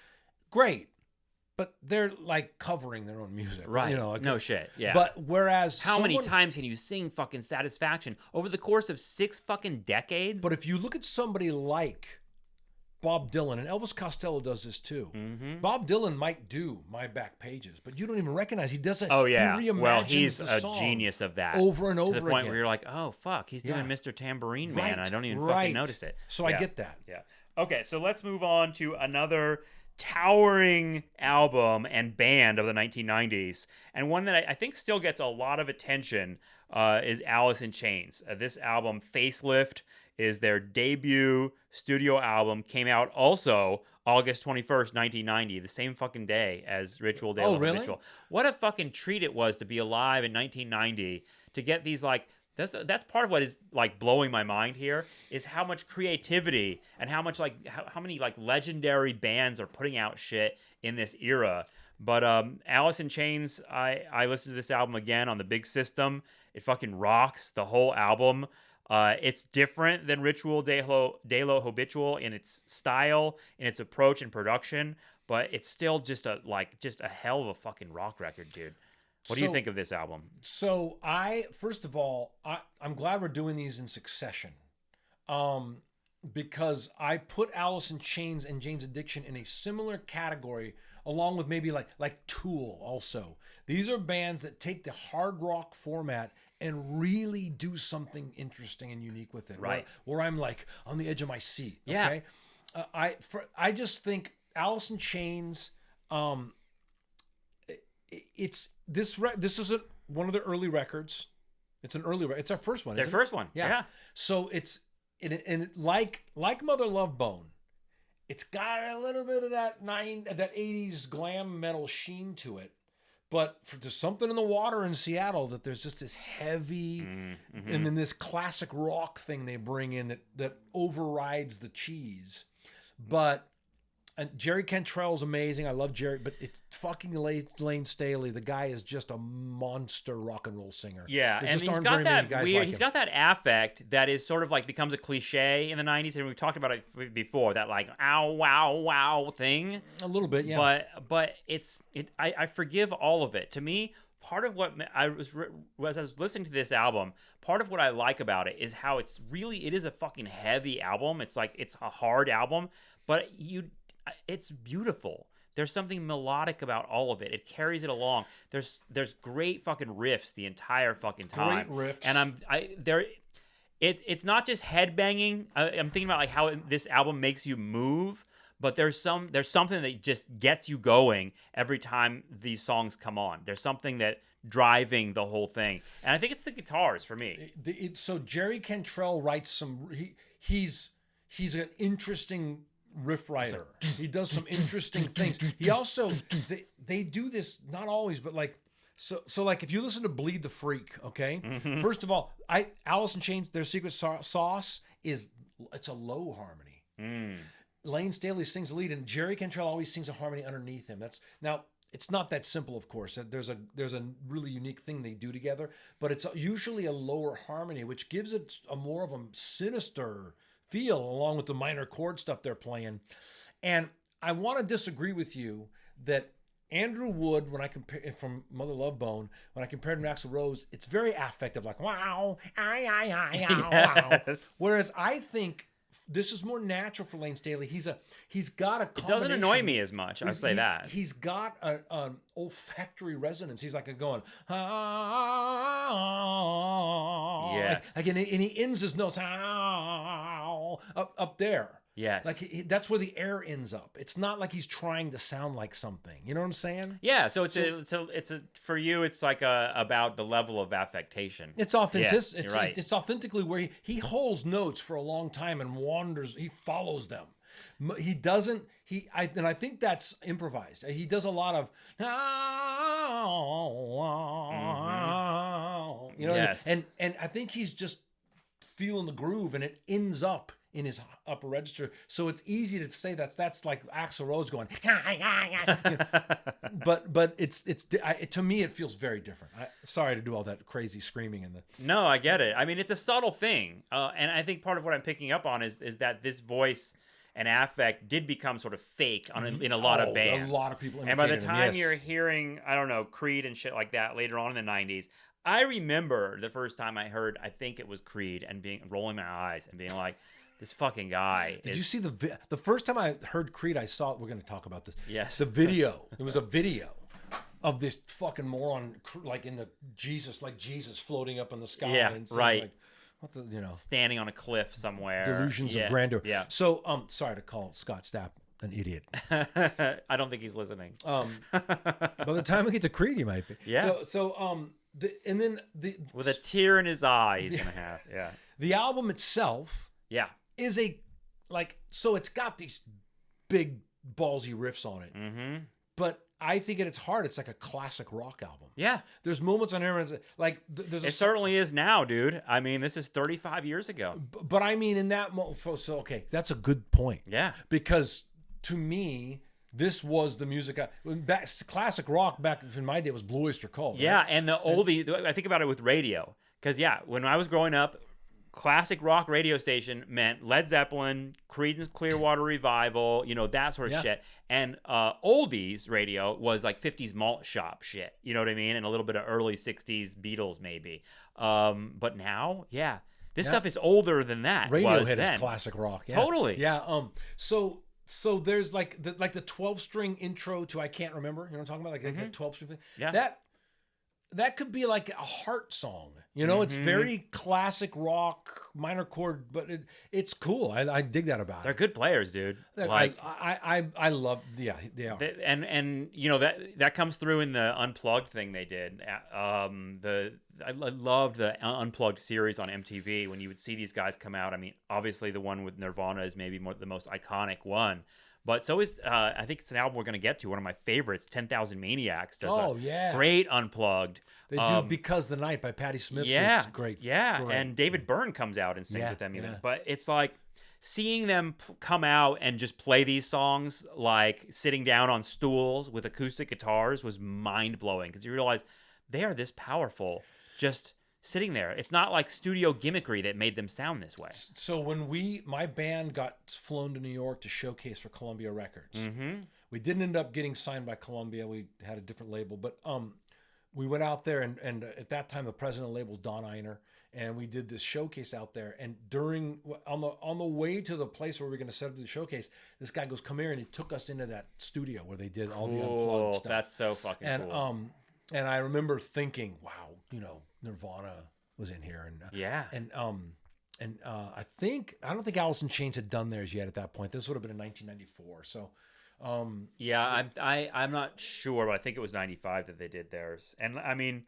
Great. But they're like covering their own music. Right. No shit. Yeah. But whereas how many times can you sing fucking Satisfaction over the course of 6 fucking decades? But if you look at somebody like Bob Dylan, and Elvis Costello does this too. Bob Dylan might do My Back Pages, but you don't even recognize he doesn't. Oh yeah, he well he's a genius of that. Over and over to the point again. where you're like, oh fuck, he's doing Mr. Tambourine Man. I don't even fucking notice it. So I get that. Yeah. Okay, so let's move on to another towering album and band of the 1990s, and one that I think still gets a lot of attention is Alice in Chains. This album, Facelift, is their debut studio album, came out also August 21st, 1990, the same fucking day as Ritual de la Habitual. What a fucking treat it was to be alive in 1990 to get these, like, that's part of what is like blowing my mind here, is how much creativity and how much like how many like legendary bands are putting out shit in this era. But Alice in Chains, I listened to this album again on the big system. It fucking rocks, the whole album. It's different than Ritual de lo Habitual in its style, in its approach and production, but it's still just a hell of a fucking rock record, dude. What do you think of this album? So first of all, I'm glad we're doing these in succession, because I put Alice in Chains and Jane's Addiction in a similar category, along with maybe like Tool also. These are bands that take the hard rock format and really do something interesting and unique with it. Right. Where I'm like on the edge of my seat. Yeah. Okay. I just think Alice in Chains, this isn't one of the early records. It's it's our first one. Their first one. Yeah. So like Mother Love Bone, it's got a little bit of that 80s glam metal sheen to it. But there's something in the water in Seattle that there's just this heavy, and then this classic rock thing they bring in that overrides the cheese. But Jerry Cantrell's amazing. I love Jerry, but it's fucking Lane Staley. The guy is just a monster rock and roll singer. Yeah, and he's got that weird. He's got that affect that is sort of like becomes a cliche in the 90s, and we've talked about it before. That like ow wow wow thing. A little bit, yeah. But I forgive all of it. To me, part of what as I was listening to this album, part of what I like about it is how it is a fucking heavy album. It's like it's a hard album, but it's beautiful. There's something melodic about all of it. It carries it along. There's great fucking riffs the entire fucking time. Great riffs. And it's not just headbanging. I'm thinking about like how this album makes you move, but there's something that just gets you going every time these songs come on. There's something that driving the whole thing. And I think it's the guitars for me. So Jerry Cantrell writes some he's an interesting riff writer. He does some interesting things. He also they do this not always, but like so like if you listen to Bleed the Freak, okay? First of all, Alice in Chains, their secret sauce is it's a low harmony. Lane Staley sings the lead, and Jerry Cantrell always sings a harmony underneath him. It's not that simple, of course. There's a really unique thing they do together, but it's usually a lower harmony, which gives it a more of a sinister feel, along with the minor chord stuff they're playing. And I want to disagree with you that Andrew Wood, when I compare from Mother Love Bone, when I compared him to Axl Rose, it's very affective, like wow, wow. Whereas I think this is more natural for Lane Staley. He's got a. It doesn't annoy me as much. I'll say that he's got an olfactory resonance. He's like going, yes, and he ends his notes up there. Yes, like that's where the air ends up. It's not like he's trying to sound like something. You know what I'm saying? Yeah. So it's for you. It's like about the level of affectation. It's authentic. Yeah, you're right. It's authentically where he holds notes for a long time and wanders. He follows them. He doesn't. And I think that's improvised. He does a lot of. You know. Yes. And I think he's just feeling the groove, and it ends up in his upper register, so it's easy to say that's like Axl Rose going, but it's to me it feels very different. Sorry to do all that crazy screaming in the. No, I get it. I mean, it's a subtle thing, and I think part of what I'm picking up on is that this voice and affect did become sort of fake in a lot of bands. A lot of people and by the imitated him, time yes. you're hearing, I don't know, Creed and shit like that later on in the 90s, I remember the first time I heard, I think it was Creed, and rolling my eyes and being like, this fucking guy. Did you see the first time I heard Creed? I saw. We're going to talk about this. Yes. The video. It was a video of this fucking moron, like in the Jesus floating up in the sky. Yeah, and right. Like, what the standing on a cliff somewhere. Delusions of grandeur. Yeah. So sorry to call Scott Stapp an idiot. I don't think he's listening. By the time we get to Creed, he might be. Yeah. With a tear in his eye, he's gonna have. Yeah. The album itself. Yeah. Is so it's got these big ballsy riffs on it. Mm-hmm. But I think at its heart, it's like a classic rock album. Yeah. There's moments on here like there's. It certainly is now, dude. I mean, this is 35 years ago. But I mean, in that moment, so okay, that's a good point. Yeah. Because to me, this was the music. Classic rock back in my day was Blue Oyster Cult. Yeah, right? and the oldie. I think about it with radio, because when I was growing up, classic rock radio station meant Led Zeppelin, Creedence Clearwater Revival, that sort of shit. And oldies radio was like 50s malt shop shit, you know what I mean? And a little bit of early 60s Beatles maybe. But now, this stuff is older than that. Radiohead is classic rock. Yeah. Totally. Yeah. So there's like the 12-string intro to I Can't Remember. You know what I'm talking about? Like that 12-string thing. Yeah. That could be like a heart song. It's very classic rock, minor chord, but it's cool. I dig that about it. They're good players, dude. Like I love, they are. And that comes through in the Unplugged thing they did. I loved the Unplugged series on MTV when you would see these guys come out. I mean, obviously the one with Nirvana is maybe the most iconic one. But so is, I think it's an album we're going to get to, one of my favorites, 10,000 Maniacs. Does great Unplugged. They do Because the Night by Patti Smith. Yeah. It's great. Yeah. Great. And David Byrne comes out and sings with them even. But it's like seeing them come out and just play these songs, like sitting down on stools with acoustic guitars, was mind-blowing. Because you realize they are this powerful just sitting there. It's not like studio gimmickry that made them sound this way. So when my band got flown to New York to showcase for Columbia Records, we didn't end up getting signed by Columbia. We had a different label, but we went out there and at that time the president of the label was Don Einer, and we did this showcase out there. And on the way to the place where we were going to set up the showcase, this guy goes, "Come here," and he took us into that studio where they did all the Unplugged stuff. That's so fucking cool. And I remember thinking, wow, Nirvana was in here, and I don't think Alice in Chains had done theirs yet at that point. This would have been in 1994. So, I'm not sure, but I think it was 95 that they did theirs. And I mean,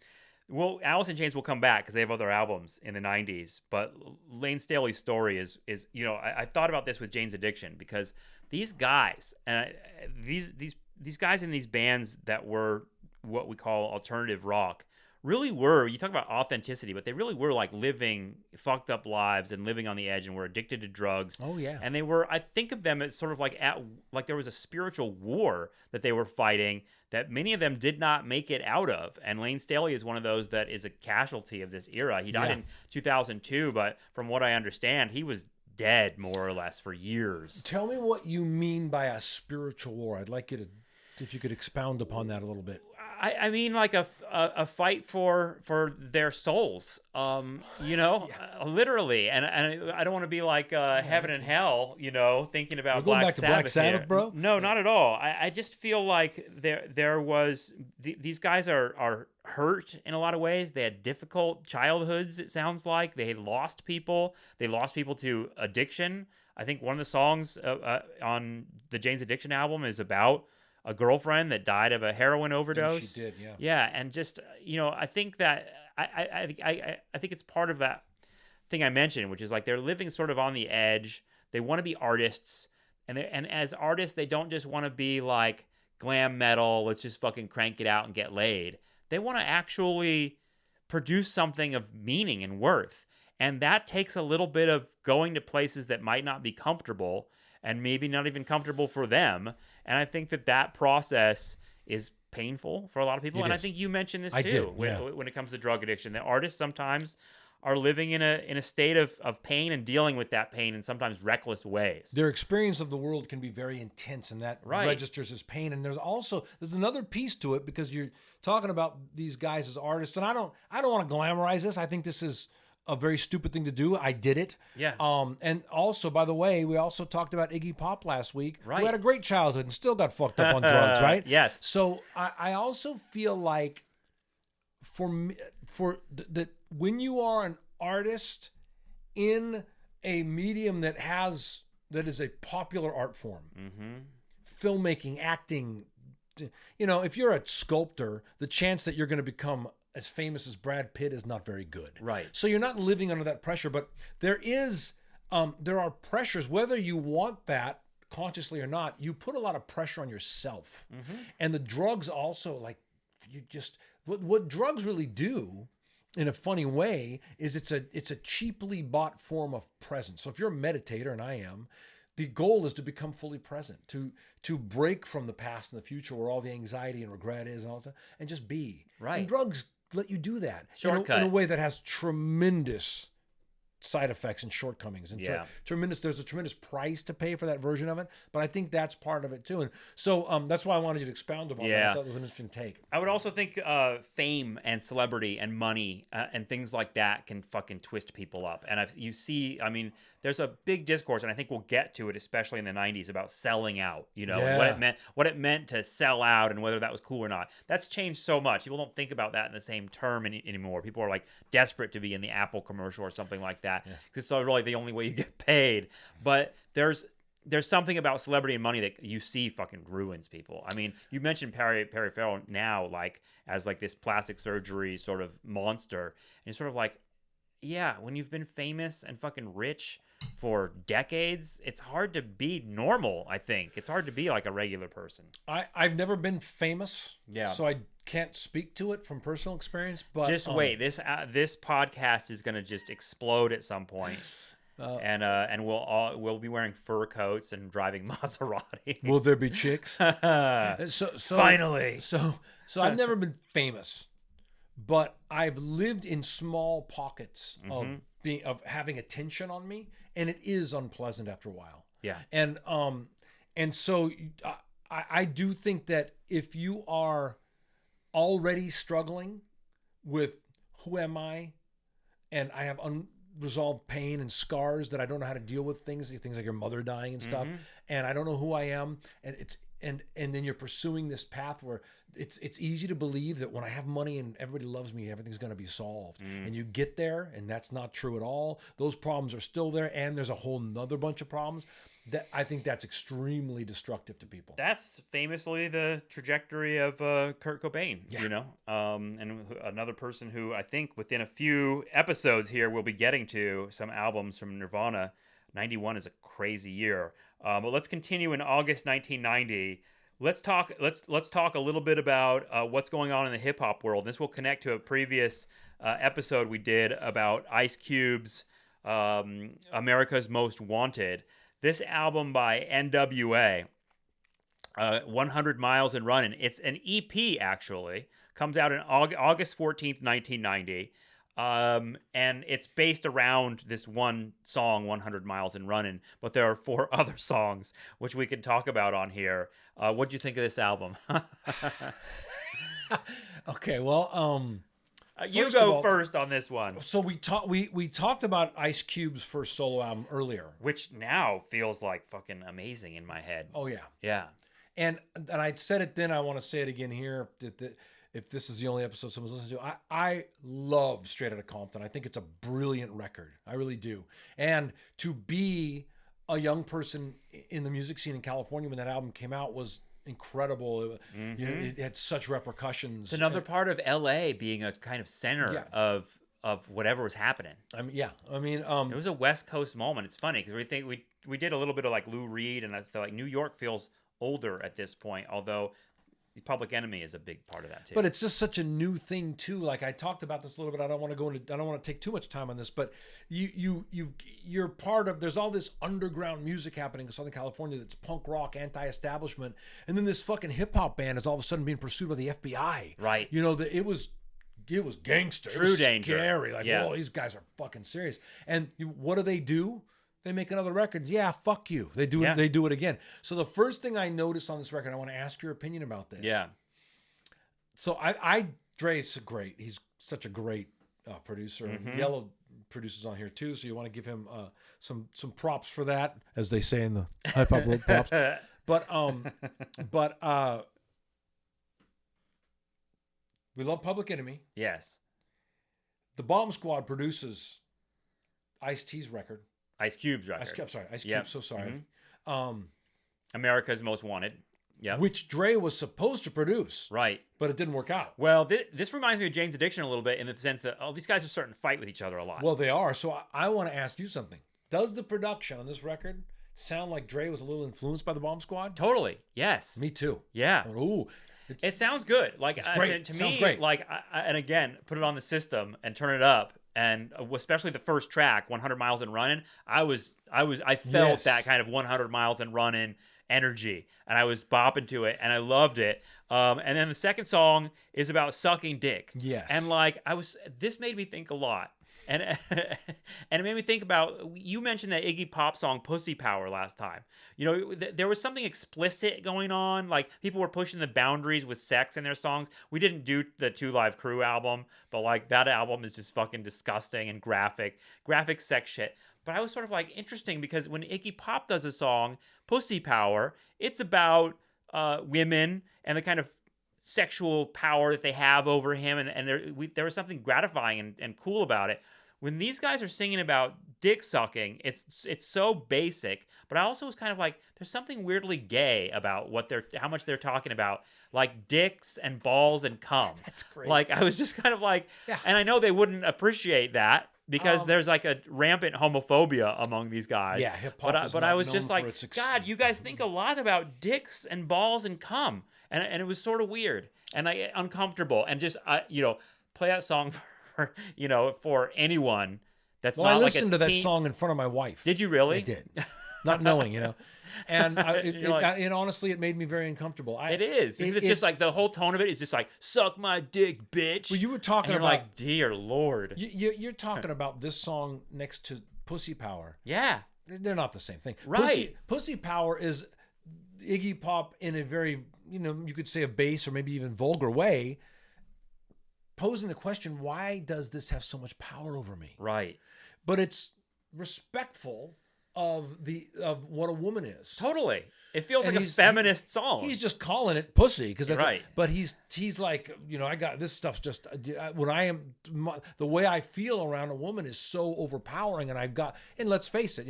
Well, Alice in Chains will come back because they have other albums in the '90s. But Lane Staley's story is I thought about this with Jane's Addiction because these guys, these guys in these bands that were what we call alternative rock really were, you talk about authenticity, but they really were like living fucked up lives and living on the edge and were addicted to drugs. Oh yeah. And they were, I think of them as sort of like there was a spiritual war that they were fighting that many of them did not make it out of. And Lane Staley is one of those that is a casualty of this era. He died in 2002, but from what I understand, he was dead more or less for years. Tell me what you mean by a spiritual war. I'd like you to, if you could expound upon that a little bit. I mean like a fight for their souls, literally, and I don't want to be like heaven and hell, thinking about We're going Black back to Sabbath Black Sabbath, here. bro? No, not at all. I just feel like there was these guys are hurt in a lot of ways. They had difficult childhoods. It sounds like they had lost people. They lost people to addiction. I think one of the songs on the Jane's Addiction album is about a girlfriend that died of a heroin overdose. She did, yeah. Yeah, and just I think that I think it's part of that thing I mentioned, which is like they're living sort of on the edge. They want to be artists, and as artists, they don't just want to be like glam metal. Let's just fucking crank it out and get laid. They want to actually produce something of meaning and worth, and that takes a little bit of going to places that might not be comfortable and maybe not even comfortable for them. And I think that process is painful for a lot of people. I think you mentioned this too when it comes to drug addiction. That artists sometimes are living in a state of pain and dealing with that pain in sometimes reckless ways. Their experience of the world can be very intense, and that registers as pain. And there's another piece to it, because you're talking about these guys as artists, and I don't want to glamorize this. I think this is a very stupid thing to do. I did it. Yeah. And also, by the way, we also talked about Iggy Pop last week, right, who had a great childhood and still got fucked up on drugs, right? Yes. So I also feel like that when you are an artist in a medium that is a popular art form, filmmaking, acting, if you're a sculptor, the chance that you're going to become as famous as Brad Pitt is not very good. Right. So you're not living under that pressure, but there are pressures, whether you want that consciously or not. You put a lot of pressure on yourself. And the drugs also, like, you just, what drugs really do in a funny way is it's a cheaply bought form of presence. So if you're a meditator, and I am, the goal is to become fully present, to break from the past and the future where all the anxiety and regret is and all that, and just be. Right. And drugs let you do that Shortcut. in a way that has tremendous side effects and shortcomings, and there's a tremendous price to pay for that version of it, but I think that's part of it too. And so that's why I wanted you to expound upon that. I thought it was an interesting take. I would also think fame and celebrity and money and things like that can fucking twist people up. And there's a big discourse, and I think we'll get to it, especially in the 90s, about selling out, and what it meant to sell out and whether that was cool or not. That's changed so much. People don't think about that in the same term anymore. People are like desperate to be in the Apple commercial or something like that, because it's really the only way you get paid. But there's something about celebrity and money that you see fucking ruins people. I mean, you mentioned Perry Farrell now, like, as like this plastic surgery sort of monster, and it's sort of like, yeah, when you've been famous and fucking rich for decades, it's hard to be normal. I think it's hard to be like a regular person. I've never been famous, yeah, so I can't speak to it from personal experience. But just wait, this podcast is gonna just explode at some point. And we'll be wearing fur coats and driving Maseratis. Will there be chicks? So finally. So I've never been famous, but I've lived in small pockets of having attention on me, and it is unpleasant after a while. Yeah. And so I do think that if you are already struggling with who am I, and I have unresolved pain and scars that I don't know how to deal with, things like your mother dying and stuff, and I don't know who I am, and then you're pursuing this path where it's easy to believe that when I have money and everybody loves me, everything's going to be solved. And you get there, and that's not true at all. Those problems are still there, and there's a whole nother bunch of problems. that I think that's extremely destructive to people. That's famously the trajectory of Kurt Cobain, Yeah. you know, and another person who I think within a few episodes here we'll be getting to some albums from Nirvana. 91 is a crazy year, but let's continue in August 1990. Let's talk a little bit about what's going on in the hip hop world. This will connect to a previous episode we did about Ice Cube's America's Most Wanted. This album by NWA, 100 Miles and Runnin. It's an EP, actually. Comes out in August 14th, 1990. And it's based around this one song, 100 Miles and Runnin. But there are 4 other songs, which we could talk about on here. What'd you think of this album? Okay, well, you go first on this one. So we talked about Ice Cube's first solo album earlier, which now feels like fucking amazing in my head. Oh yeah, yeah. And I said it then. I want to say it again here. If this is the only episode someone's listening to, I love Straight Outta Compton. I think it's a brilliant record. I really do. And to be a young person in the music scene in California when that album came out was incredible. Mm-hmm. You know, it had such repercussions. It's another part of LA being a kind of center of whatever was happening. It was a West Coast moment. It's funny because we did a little bit of like Lou Reed, and that's like New York feels older at this point, although Public Enemy is a big part of that too. But it's just such a new thing too. Like I talked about this a little bit. I don't want to take too much time on this, but you're part of, there's all this underground music happening in Southern California that's punk rock, anti-establishment, and then this fucking hip hop band is all of a sudden being pursued by the FBI. Right. You know, it was gangster. True it was danger. Scary. Like, whoa, these guys are fucking serious. And what do? They make another record. Yeah, fuck you. They do it. They do it again. So the first thing I noticed on this record, I want to ask your opinion about this. Yeah. So Dre's great. He's such a great producer. Mm-hmm. Yellow produces on here too, so you want to give him some props for that, as they say in the hip hop world, props. But we love Public Enemy. Yes. The Bomb Squad produces Ice-T's record. Ice Cube's record. Ice Cube. So sorry. Mm-hmm. America's Most Wanted. Yeah. Which Dre was supposed to produce. Right. But it didn't work out. Well, this reminds me of Jane's Addiction a little bit in the sense that, these guys are starting to fight with each other a lot. Well, they are. So I want to ask you something. Does the production on this record sound like Dre was a little influenced by the Bomb Squad? Totally. Yes. Me too. Yeah. Ooh. It sounds good. Like to me, great. like, and again, put it on the system and turn it up. And especially the first track, 100 Miles and Runnin', I felt that kind of 100 Miles and Runnin' energy, and I was bopping to it, and I loved it. And then the second song is about sucking dick. Yes. And like this made me think a lot, and and it made me think about, you mentioned that Iggy Pop song "Pussy Power" last time. You know, there was something explicit going on. Like people were pushing the boundaries with sex in their songs. We didn't do the 2 Live Crew album, but like that album is just fucking disgusting and graphic sex shit. But I was sort of like interesting because when Iggy Pop does a song, "Pussy Power," it's about women and the kind of sexual power that they have over him, and there was something gratifying and cool about it. When these guys are singing about dick sucking, it's so basic, but I also was kind of like, there's something weirdly gay about how much they're talking about, like dicks and balls and cum. That's great. Like I was just kind of like, and I know they wouldn't appreciate that because there's like a rampant homophobia among these guys. Yeah, hip hop. But I was just like, God, you guys think a lot about dicks and balls and cum, and it was sort of weird and uncomfortable, and just play that song for anyone that's not like a teen. I listened to that song in front of my wife. Did you really? I did. Not knowing, And it honestly, it made me very uncomfortable. It is. Because it's just like the whole tone of it is just like, suck my dick, bitch. Well, you were talking about, like, dear Lord. You're talking about this song next to Pussy Power. Yeah. They're not the same thing. Right. Pussy Power is Iggy Pop in a very, you could say a base or maybe even vulgar way, posing the question, why does this have so much power over me? Right. But it's respectful of what a woman is. Totally. It feels And like a feminist song. He's just calling it pussy because Right. But he's like, I got this stuff's just when I am the way I feel around a woman is so overpowering, and let's face it,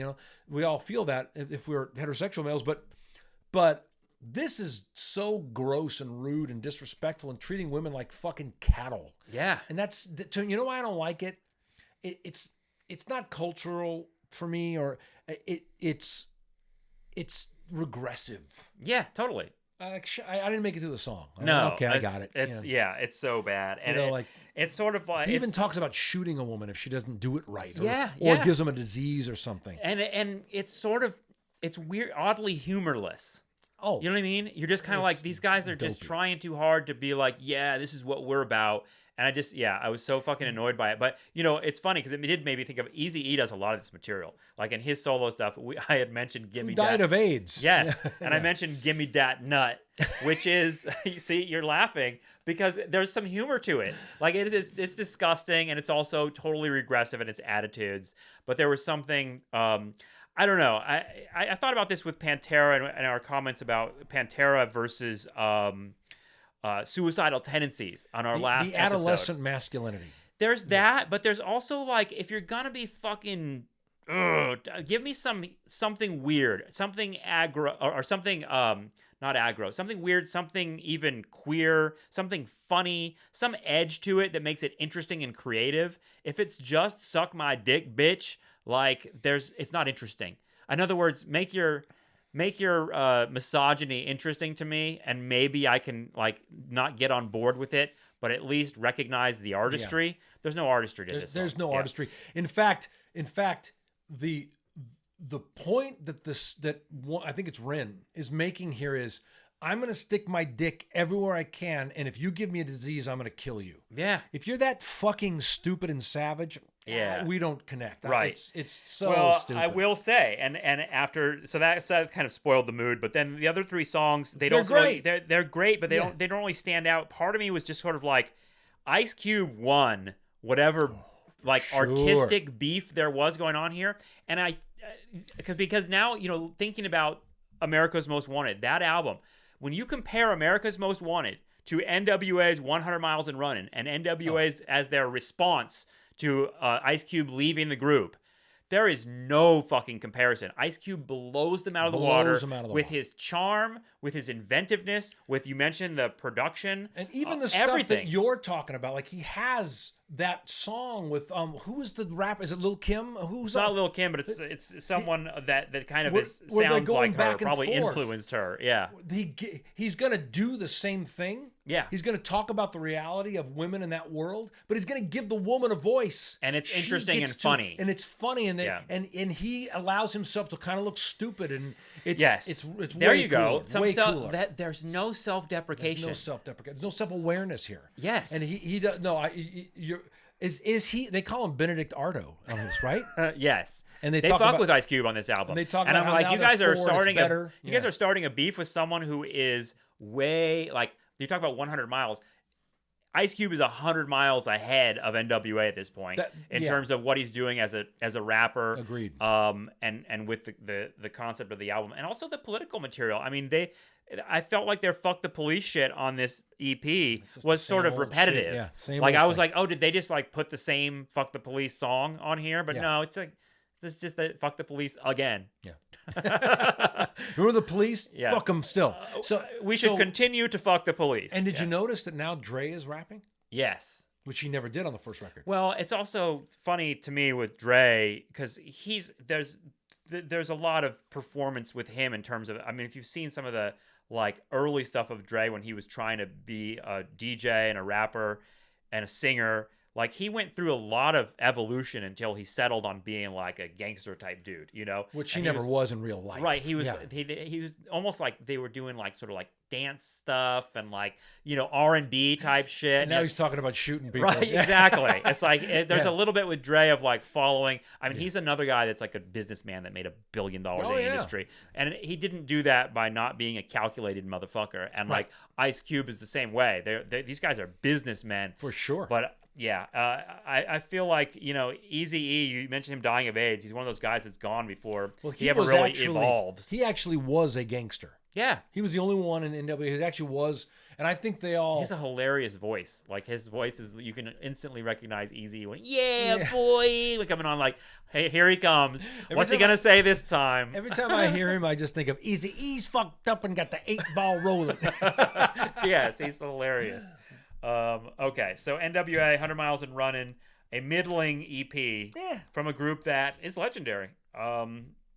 we all feel that if we're heterosexual males, but this is so gross and rude and disrespectful and treating women like fucking cattle. Yeah. And that's why I don't like it. It's not cultural for me, or it's regressive. Yeah, totally. I didn't make it through the song. No. I got it. It's so bad. And it's sort of like... He even talks about shooting a woman if she doesn't do it right. Or gives them a disease or something. And it's sort of... It's weird, oddly humorless. Oh. You know what I mean? You're just kind of like, these guys are just trying too hard to be like, yeah, this is what we're about. And I was so fucking annoyed by it. But, it's funny because it did make me think of Eazy-E does a lot of this material. Like in his solo stuff, I had mentioned Gimme Who died of AIDS. Yes. And I mentioned Gimme Dat Nut, which is, you see, you're laughing because there's some humor to it. Like it's disgusting and it's also totally regressive in its attitudes. But there was something, I don't know. I thought about this with Pantera and our comments about Pantera versus suicidal tendencies on our last the adolescent episode. Masculinity. There's that, but there's also like, if you're gonna be fucking, give me something weird, something aggro, or something not aggro, something weird, something even queer, something funny, some edge to it that makes it interesting and creative. If it's just suck my dick, bitch, like it's not interesting. In other words, make your misogyny interesting to me, and maybe I can like not get on board with it, but at least recognize the artistry. Yeah. There's no artistry to this. There's no artistry. In fact, the point that I think it's Ren is making here is, I'm going to stick my dick everywhere I can, and if you give me a disease, I'm going to kill you. Yeah. If you're that fucking stupid and savage, we don't connect. Right. It's so stupid. I will say, and after, so that kind of spoiled the mood, but then the other three songs, they're great, but they don't really stand out. Part of me was just sort of like, Ice Cube won whatever artistic beef there was going on here, and because now, thinking about America's Most Wanted, that album, when you compare America's Most Wanted to NWA's 100 Miles and Runnin' and NWA's as their response to Ice Cube leaving the group, there is no fucking comparison. Ice Cube blows them out of the water with his charm, with his inventiveness, you mentioned the production. And even the stuff that you're talking about, like he has that song with, who is the rapper? Is it Lil' Kim? It's not Lil' Kim, but it's someone that kind of sounds like her, probably influenced her. Yeah. He's going to do the same thing. Yeah. He's going to talk about the reality of women in that world, but he's going to give the woman a voice. And it's interesting and funny. And it's funny, and he allows himself to kind of look stupid, and it's there way you go. Way cooler. There's no self-deprecation. There's no self-deprecation. There's no self-awareness here. Yes. And he does is he? They call him Benedict Ardo on this, right? Yes. And they fuck with Ice Cube on this album. And they talk and about I'm like, how you guys are guys are starting a beef with someone who is way like, you talk about 100 miles. Ice Cube is 100 miles ahead of NWA at this point in terms of what he's doing as a rapper. Agreed. And with the concept of the album and also the political material. I mean, I felt like their "fuck the police" shit on this EP was sort of repetitive. Yeah, same like I was thing. like, oh, did they just like put the same "fuck the police" song on here? But no, it's like it's just that "fuck the police" again. Yeah. Remember the police? Yeah. Fuck them still. So we should continue to fuck the police. And did you notice that now Dre is rapping? Yes. Which he never did on the first record. Well, it's also funny to me with Dre because there's a lot of performance with him in terms of, I mean, if you've seen some of the like early stuff of Dre when he was trying to be a DJ and a rapper and a singer, like he went through a lot of evolution until he settled on being like a gangster type dude, which he never was in real life. Right. He was almost like they were doing like sort of like dance stuff and like, R&B type shit. And now he's talking about shooting people. Right. Exactly. It's like, there's a little bit with Dre of like following. I mean, he's another guy that's like a businessman that made $1 billion in the industry. And he didn't do that by not being a calculated motherfucker. And like Ice Cube is the same way. These guys are businessmen. For sure. But Yeah, I feel like, Eazy-E, you mentioned him dying of AIDS. He's one of those guys that's gone before he ever really evolves. He actually was a gangster. Yeah. He was the only one in NWA who actually was, and I think they all... He's a hilarious voice. Like, his voice is, you can instantly recognize Eazy when, boy, we're coming on like, hey, here he comes. What's he going to say this time? Every time I hear him, I just think of Eazy-E's fucked up and got the 8-ball rolling. Yes, he's hilarious. Okay, so NWA, 100 Miles and Runnin', a middling EP from a group that is legendary.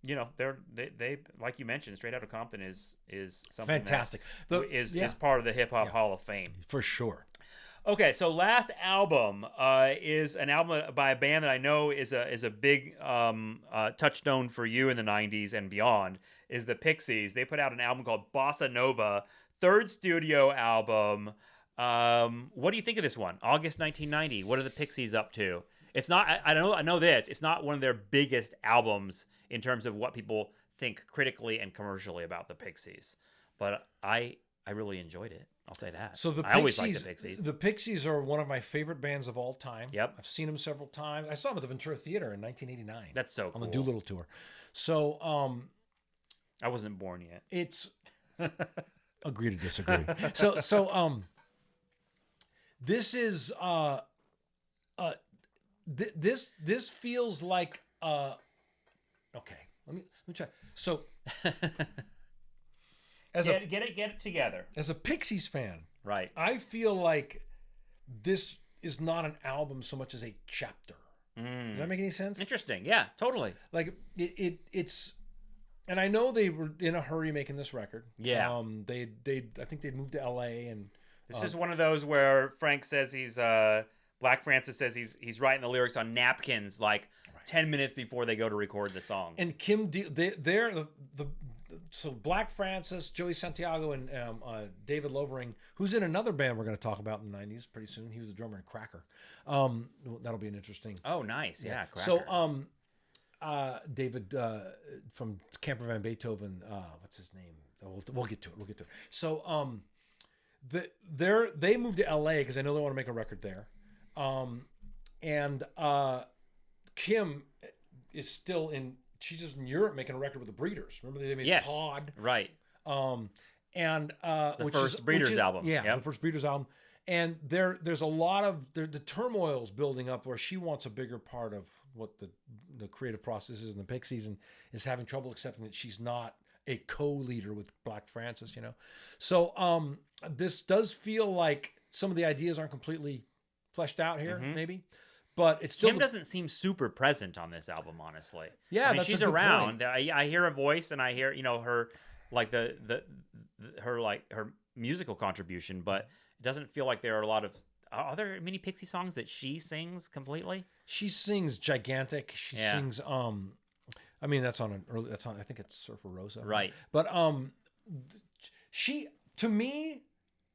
They like you mentioned, Straight Outta Compton is something fantastic. That is part of the Hip Hop Hall of Fame for sure. Okay, so last album is an album by a band that I know is a big touchstone for you in the '90s and beyond. Is the Pixies? They put out an album called Bossanova, third studio album. What do you think of this one? August 1990. What are the Pixies up to? It's not. I know this. It's not one of their biggest albums in terms of what people think critically and commercially about the Pixies, but I really enjoyed it. I'll say that. So I always like the Pixies. The Pixies are one of my favorite bands of all time. Yep. I've seen them several times. I saw them at the Ventura Theater in 1989. That's so cool. On the Doolittle tour. So I wasn't born yet. It's agree to disagree. This is this feels like okay. Let me try. So get it together. As a Pixies fan, right? I feel like this is not an album so much as a chapter. Does that make any sense? Interesting. Yeah, totally. Like it's, and I know they were in a hurry making this record. Yeah. I think they'd moved to LA, and this is one of those where Frank says Black Francis says he's writing the lyrics on napkins like 10 minutes before they go to record the song. And so Black Francis, Joey Santiago, and David Lovering, who's in another band we're going to talk about in the 90s pretty soon. He was the drummer in Cracker. That'll be an interesting. Oh, nice. Yeah, Cracker. So David from Camper Van Beethoven, what's his name? We'll get to it. So they moved to LA because I know they want to make a record there. And Kim is still she's just in Europe making a record with the Breeders. Remember they made Pod? Right. And the first Breeders album. Yeah, the first Breeders album. And there's a lot of the turmoil's building up where she wants a bigger part of what the creative process is in the Pixies, and is having trouble accepting that she's not a co-leader with Black Francis, So this does feel like some of the ideas aren't completely fleshed out here, maybe. But it's still... Kim doesn't seem super present on this album, honestly. Yeah, that's she's around. I hear a voice, and I hear her like her musical contribution, but it doesn't feel like there are a lot of... Are there many Pixie songs that she sings completely? She sings Gigantic. She sings I mean that's on I think it's Surfer Rosa. Right. But she, to me,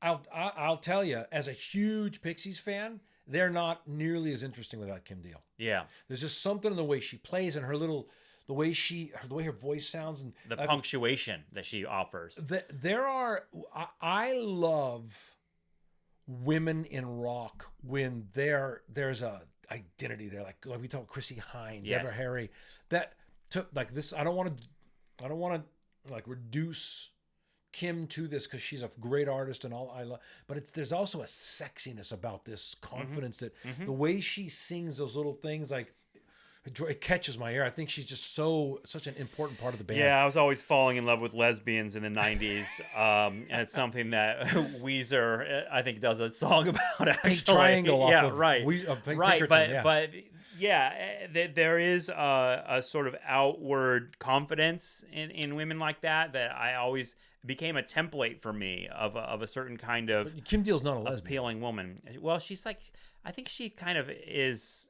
I'll tell you, as a huge Pixies fan, they're not nearly as interesting without Kim Deal. Yeah. There's just something in the way she plays and the way her voice sounds, and the punctuation that she offers. I love women in rock when there's a identity there, like we talk Chrissy Hynde, Deborah Harry, that took like this. I don't want to like reduce Kim to this because she's a great artist and all I love, but there's also a sexiness about this confidence that the way she sings those little things, like it catches my ear. I think she's just such an important part of the band. Yeah, I was always falling in love with lesbians in the 90s. And it's something that Weezer, I think, does a song about, actually. Pink Triangle off of right. Pinkerton, but there is a sort of outward confidence in women like that I always became a template for me of a certain kind of... But Kim Deal's not a lesbian. Appealing woman. Well, she's like... I think she kind of is...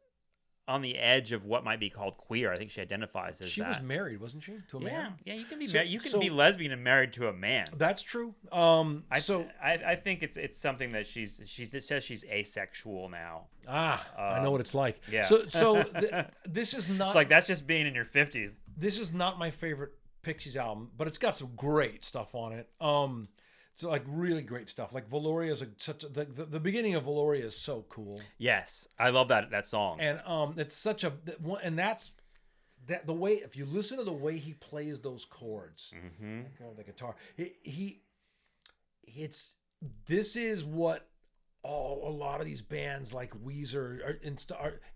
on the edge of what might be called queer. I think she identifies as she that. Was married, wasn't she, to a man? Yeah, you can be you can be lesbian and married to a man. That's true. I think it's something that she says she's asexual now. I know what it's like. Yeah. So this is not. It's like that's just being in your 50s. This is not my favorite Pixies album, but it's got some great stuff on it. So like really great stuff. Like Valoria is the beginning of Valoria is so cool. Yes, I love that song. And it's such a and that's that the way if you listen to the way he plays those chords, the guitar, this is what a lot of these bands like Weezer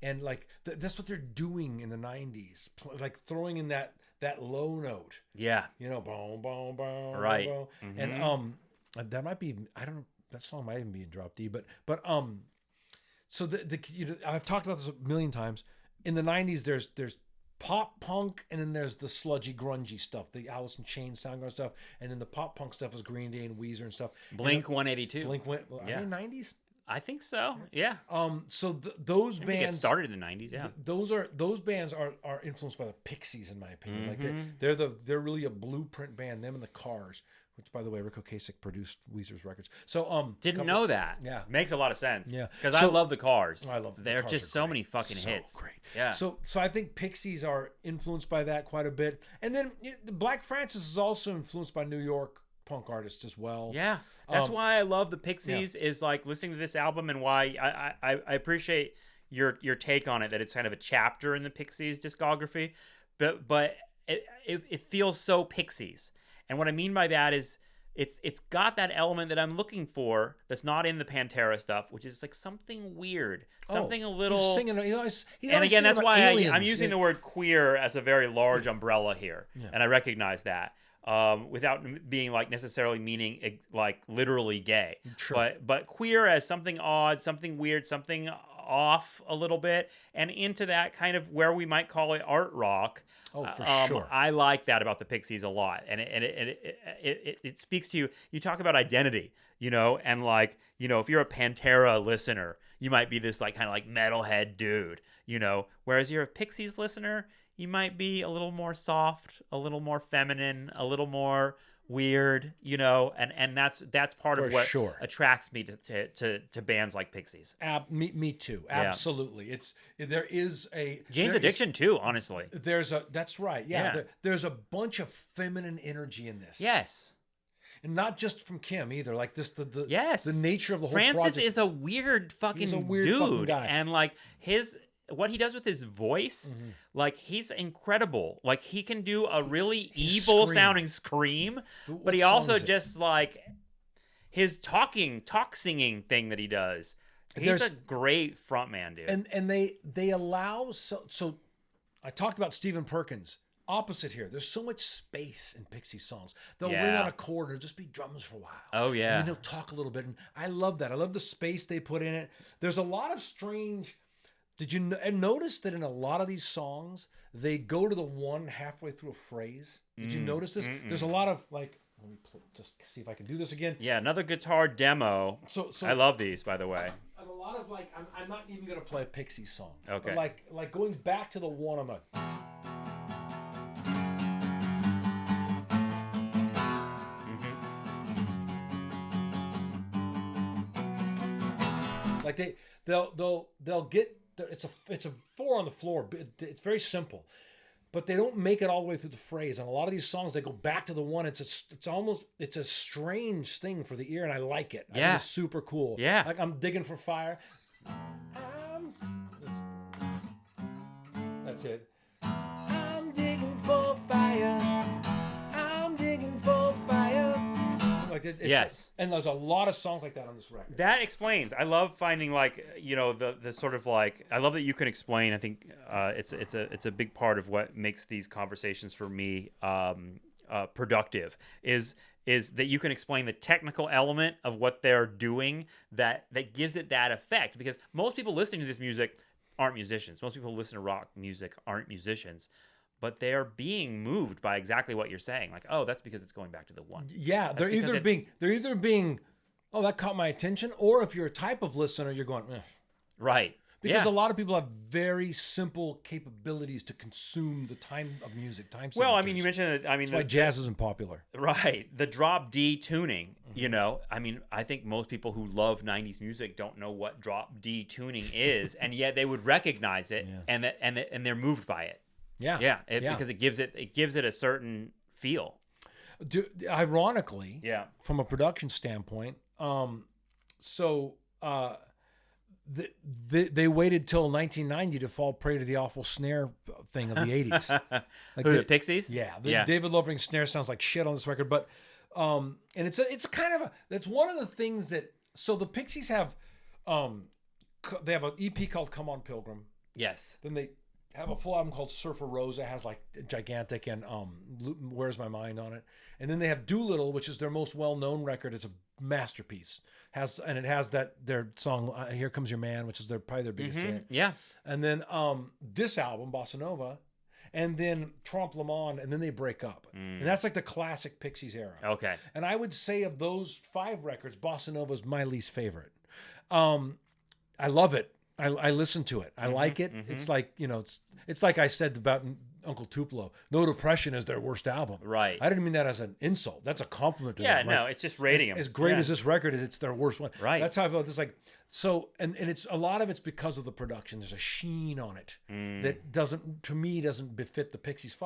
and like that's what they're doing in the 90s, like throwing in that low note. Yeah. Boom, boom, boom. Right. Boom. And that might be, I don't know, that song might even be in drop D, but so I've talked about this a million times. In the 90s, there's pop punk, and then there's the sludgy, grungy stuff, the Alice in Chains, Soundgarden stuff, and then the pop punk stuff is Green Day and Weezer and stuff. Blink 182. Are they 90s? I think so. Yeah. So those Maybe bands it started in the 90s. Yeah. Those bands are influenced by the Pixies, in my opinion. Like they're really a blueprint band. Them and the Cars, which by the way, Rick Ocasek produced Weezer's records. So didn't know that. Yeah, makes a lot of sense. Yeah, because I love the Cars. I love them. They're just so many fucking hits. Great. Yeah. So I think Pixies are influenced by that quite a bit, and then Black Francis is also influenced by New York punk artists as well. Yeah. That's why I love the Pixies, is like listening to this album, and why I appreciate your take on it, that it's kind of a chapter in the Pixies discography, but it feels so Pixies. And what I mean by that is it's got that element that I'm looking for that's not in the Pantera stuff, which is like something weird, something a little. He's singing, and again, that's why I'm using the word queer as a very large umbrella here, and I recognize that. Without being like necessarily meaning like literally gay, but queer as something odd, something weird, something off a little bit, and into that kind of where we might call it art rock. Oh, for sure. I like that about the Pixies a lot, and it speaks to you. You talk about identity, and like if you're a Pantera listener, you might be this like kind of like metalhead dude, whereas you're a Pixies listener, you might be a little more soft, a little more feminine, a little more weird, and that's part of what attracts me to bands like Pixies. Me too. Absolutely. There is a Jane's Addiction too, honestly. That's right. Yeah. There's a bunch of feminine energy in this. Yes. And not just from Kim either. Like this, the nature of the whole Francis project. is a weird fucking dude, fucking guy. And like what he does with his voice, like he's incredible. Like he can do a really evil sounding scream, but he also just like his talk singing thing that he does. He's a great frontman, dude. And they allow so I talked about Stephen Perkins. Opposite here. There's so much space in Pixie songs. They'll ring on a chord, or just be drums for a while. Oh yeah. And then he'll talk a little bit, and I love that. I love the space they put in it. There's a lot of strange. Did you notice that in a lot of these songs, they go to the one halfway through a phrase? Did you notice this? There's a lot of like, let me just see if I can do this again. Yeah, another guitar demo. So I love these, by the way. A lot of like, I'm not even going to play a Pixie song. Okay. But like going back to the one, I'm like. Like they'll get. It's a 4 on the floor. It's very simple, but they don't make it all the way through the phrase. And a lot of these songs, they go back to the one. It's a strange thing for the ear, and I like it. I think it's super cool. Yeah, like I'm digging for fire. That's it. I'm digging for fire. I'm digging for fire. Like yes, and there's a lot of songs like that on this record. That explains. I love finding like the sort of like I love that you can explain. I think it's a big part of what makes these conversations for me productive is that you can explain the technical element of what they're doing that gives it that effect, because most people listening to this music aren't musicians. Most people who listen to rock music aren't musicians. But they're being moved by exactly what you're saying. Like, oh, that's because it's going back to the one. Yeah, they're either being, oh, that caught my attention, or if you're a type of listener, you're going, eh. Right. Because a lot of people have very simple capabilities to consume the time of music. Well, I mean, you mentioned it. I mean, that's why jazz isn't popular. Right. The drop D tuning. I mean, I think most people who love 90s music don't know what drop D tuning is, and yet they would recognize it, and they're moved by it. Yeah. Because it gives it a certain feel. Ironically, Yeah. from a production standpoint, they waited till 1990 to fall prey to the awful snare thing of the 80s. Like Who, the Pixies? Yeah, Yeah. David Lovering's snare sounds like shit on this record, but and it's kind of that's one of the things that the Pixies have they have an EP called Come On Pilgrim. Yes. Then they have a full album called Surfer Rosa, has like Gigantic and Where's My Mind on it. And then they have Doolittle, which is their most well-known record. It's a masterpiece. It has their song Here Comes Your Man, which is probably their biggest hit. Yeah. And then this album, Bossanova, and then Trompe Le Monde, and then they break up. And that's like the classic Pixies era. Okay. And I would say of those 5 records, Bossanova is my least favorite. I love it. I listen to it. I like it. It's like, it's like I said about Uncle Tupelo. No Depression is their worst album. Right. I didn't mean that as an insult. That's a compliment to Yeah, them. no, it's just rating them. As great as this record is, it's their worst one. Right. That's how I felt. It's like, and it's a lot of it's because of the production. There's a sheen on it that doesn't befit the Pixies.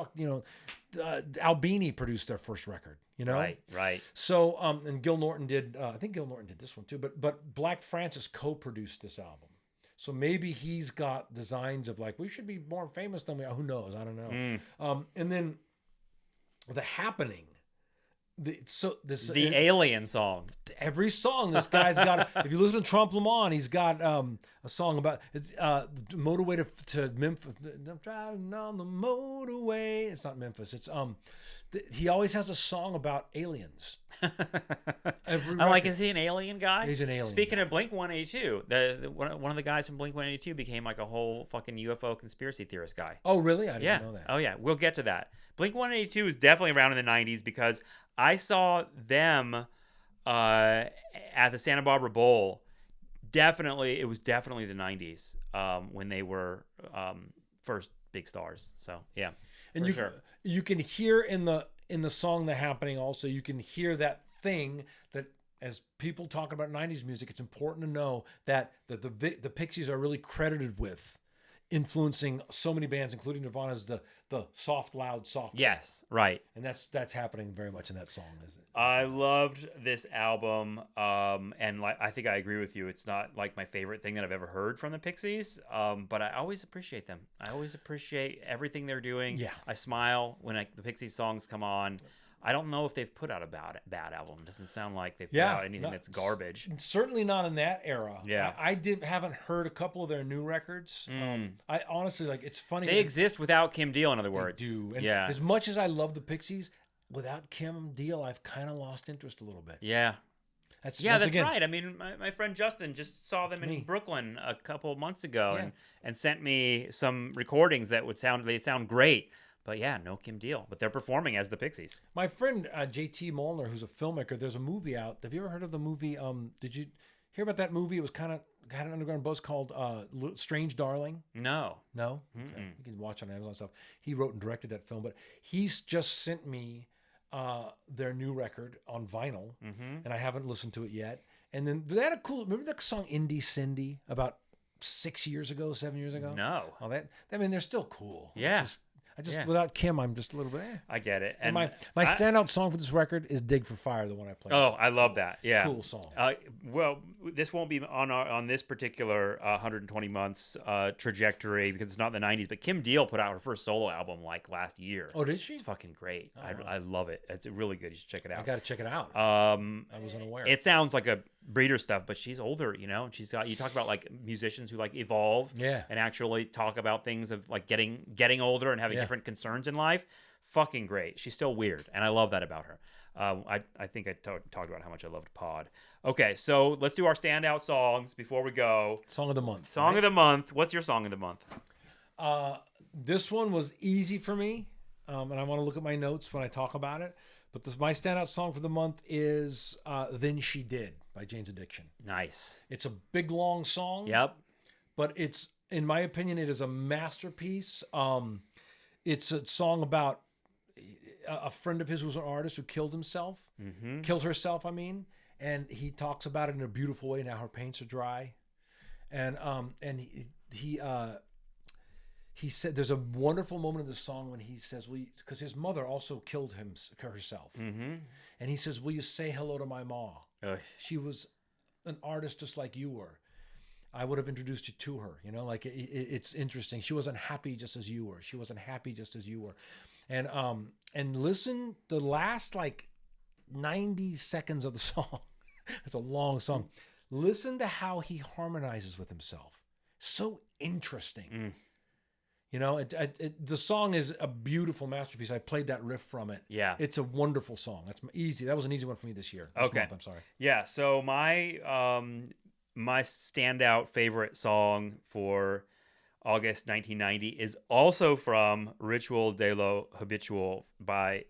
Albini produced their first record, Right. So, and Gil Norton did, I think Gil Norton did this one too, but Black Francis co-produced this album. So maybe he's got designs of like, we should be more famous than we are. Who knows? I don't know. And then The Happening. The Alien song. Every song this guy's got. If you listen to Trompe Le Monde, he's got a song about it's motorway to Memphis. I'm driving on the motorway. It's not Memphis. It's he always has a song about aliens. I'm like, is he an alien guy? He's an alien. Speaking of Blink 182, one of the guys from Blink 182 became like a whole fucking UFO conspiracy theorist guy. Oh, really? I didn't know that. Oh, yeah. We'll get to that. Blink 182 is definitely around in the 90s because I saw them at the Santa Barbara Bowl. It was definitely the 90s when they were first big stars. So, yeah. And you can hear in the song The Happening also, you can hear that thing that as people talk about 90s music, it's important to know that the Pixies are really credited with influencing so many bands, including Nirvana's the soft, loud, soft. Yes, right. And that's happening very much in that song. I loved this album, and I think I agree with you. It's not like my favorite thing that I've ever heard from the Pixies, but I always appreciate them. I always appreciate everything they're doing. Yeah. I smile when the Pixies songs come on. I don't know if they've put out a bad album. It doesn't sound like they've put out anything that's garbage. Certainly not in that era. Yeah. I haven't heard a couple of their new records. I honestly, it's funny. They exist without Kim Deal, in other words. They do. And yeah. As much as I love the Pixies, without Kim Deal, I've kind of lost interest a little bit. Yeah. That's right. I mean, my friend Justin just saw them in Brooklyn a couple of months ago and sent me some recordings that they sound great. But yeah, no Kim Deal. But they're performing as the Pixies. My friend JT Molnar, who's a filmmaker, there's a movie out. Have you ever heard of the movie? Did you hear about that movie? It was kind of got an underground buzz called Strange Darling. No. Okay. You can watch on Amazon stuff. He wrote and directed that film, but he's just sent me their new record on vinyl, and I haven't listened to it yet. And then they had a cool. Remember that song Indie Cindy about 7 years ago? No. Oh, they're still cool. Yeah. Without Kim, I'm just a little bit. I get it. And my standout song for this record is "Dig for Fire," the one I played. Oh, I love that. Yeah, cool song. Well, this won't be on this particular 120 months trajectory because it's not the 90s. But Kim Deal put out her first solo album like last year. Oh, did she? It's fucking great. I love it. It's really good. You should check it out. I got to check it out. I was unaware. It sounds like a Breeder stuff, but she's older, and she's got. You talk about like musicians who like evolve, and actually talk about things of like getting older and having different concerns in life. Fucking great. She's still weird, and I love that about her. I think I talked about how much I loved Pod. Okay, so let's do our standout songs before we go. Song of the month. Song of the month. What's your song of the month? This one was easy for me, and I want to look at my notes when I talk about it. But my standout song for the month is "Then She Did" by Jane's Addiction. Nice. It's a big, long song. Yep. But it's, in my opinion, it is a masterpiece. It's a song about a friend of his who was an artist who killed herself, and he talks about it in a beautiful way. Now her paints are dry, and he he said there's a wonderful moment in the song when he says, because his mother also killed herself. Mm-hmm. And he says, will you say hello to my ma? Ugh. She was an artist just like you were. I would have introduced you to her. Like it's interesting. She wasn't happy just as you were. She wasn't happy just as you were. And listen, the last like 90 seconds of the song, it's a long song. Listen to how he harmonizes with himself. So interesting. The song is a beautiful masterpiece. I played that riff from it. Yeah. It's a wonderful song. That was an easy one for me this year. Okay. Month, I'm sorry. Yeah. So my standout favorite song for August 1990 is also from Ritual de lo Habitual by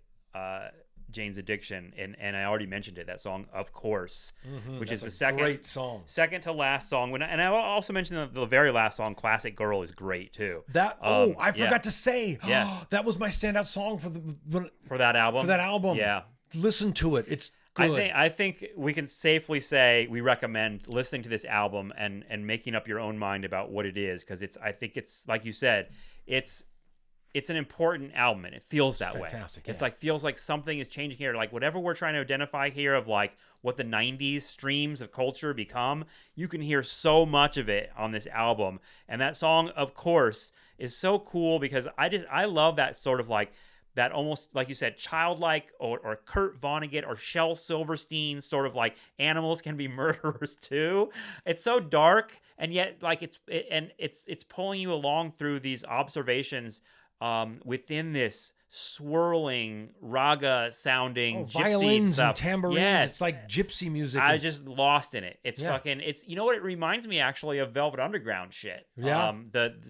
Jane's Addiction, and I already mentioned it. That song, of course, which is the great song, second to last song. And I also mentioned the very last song, "Classic Girl," is great too. I forgot to say, yes, that was my standout song for that album. Yeah, listen to it. It's good. I think we can safely say we recommend listening to this album and making up your own mind about what it is, because I think it's like you said, it's an important album, and it feels that way. Fantastic. It's feels like something is changing here. Like whatever we're trying to identify here of like what the 90s streams of culture become, you can hear so much of it on this album. And that song, of course, is so cool because I love that sort of like that almost, like you said, childlike or Kurt Vonnegut or Shel Silverstein sort of like animals can be murderers too. It's so dark, and yet like it's pulling you along through these observations within this swirling raga sounding gypsy violins stuff. And tambourines. Yes. It's like gypsy music. I was just lost in it. It's fucking. It's what it reminds me actually of Velvet Underground shit. Yeah.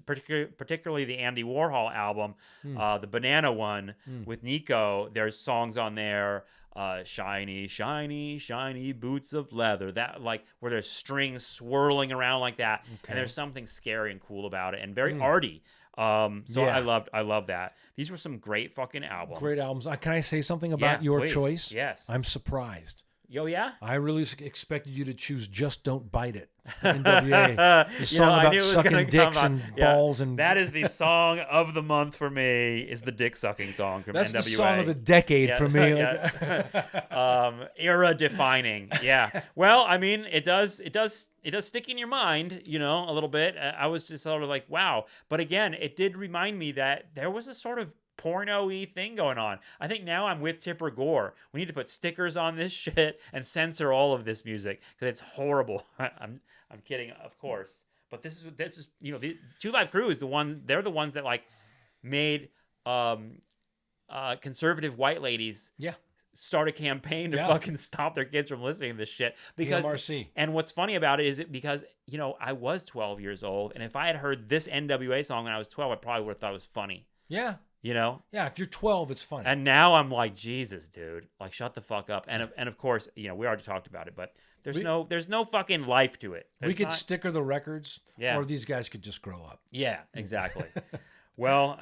Particularly the Andy Warhol album, the Banana one with Nico. There's songs on there. Shiny, shiny, shiny boots of leather. That like where there's strings swirling around like that, and there's something scary and cool about it, and very arty. I love that. These were some great fucking albums. Great albums. Can I say something about your choice? Yes. I'm surprised. Yo, yeah? I really expected you to choose "Just Don't Bite It." NWA. The song about sucking dicks and balls and. That is the song of the month for me. Is the dick sucking song from NWA. That's the song of the decade for me. Era defining. Yeah. Well, I mean, it does stick in your mind, a little bit. I was just sort of like, wow. But again, it did remind me that there was a sort of porno-y thing going on. I think now I'm with Tipper Gore. We need to put stickers on this shit and censor all of this music because it's horrible. I'm kidding, of course. But this is the Two Live Crew is they're the ones that like made conservative white ladies start a campaign to fucking stop their kids from listening to this shit. Because PMRC. And what's funny about it is because I was 12 years old, and if I had heard this NWA song when I was 12, I probably would have thought it was funny. Yeah. Yeah, if you're 12, it's funny. And now I'm like, Jesus, dude, like shut the fuck up. And of course, we already talked about it, but there's no fucking life to it. We could sticker the records, or these guys could just grow up. Yeah, exactly. Well,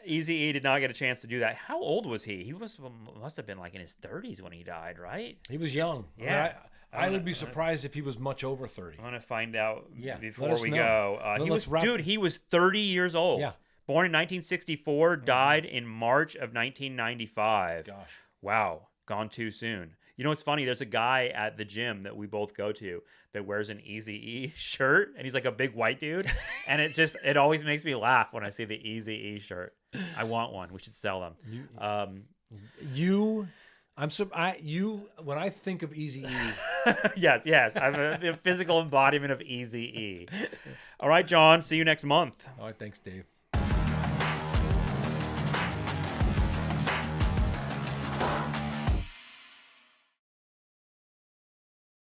Eazy-E did not get a chance to do that. How old was he? He must have been like in his 30s when he died, right? He was young. Yeah. I would be surprised if he was much over 30. I want to find out before we know. go. He was 30 years old. Yeah. Born in 1964, died in March of 1995. Gosh. Wow, gone too soon. It's funny, there's a guy at the gym that we both go to that wears an Eazy-E shirt, and he's like a big white dude, and it always makes me laugh when I see the Eazy-E shirt. I want one. We should sell them. When I think of Eazy-E. Yes. I'm a physical embodiment of Eazy-E. All right, John, see you next month. All right, thanks, Dave.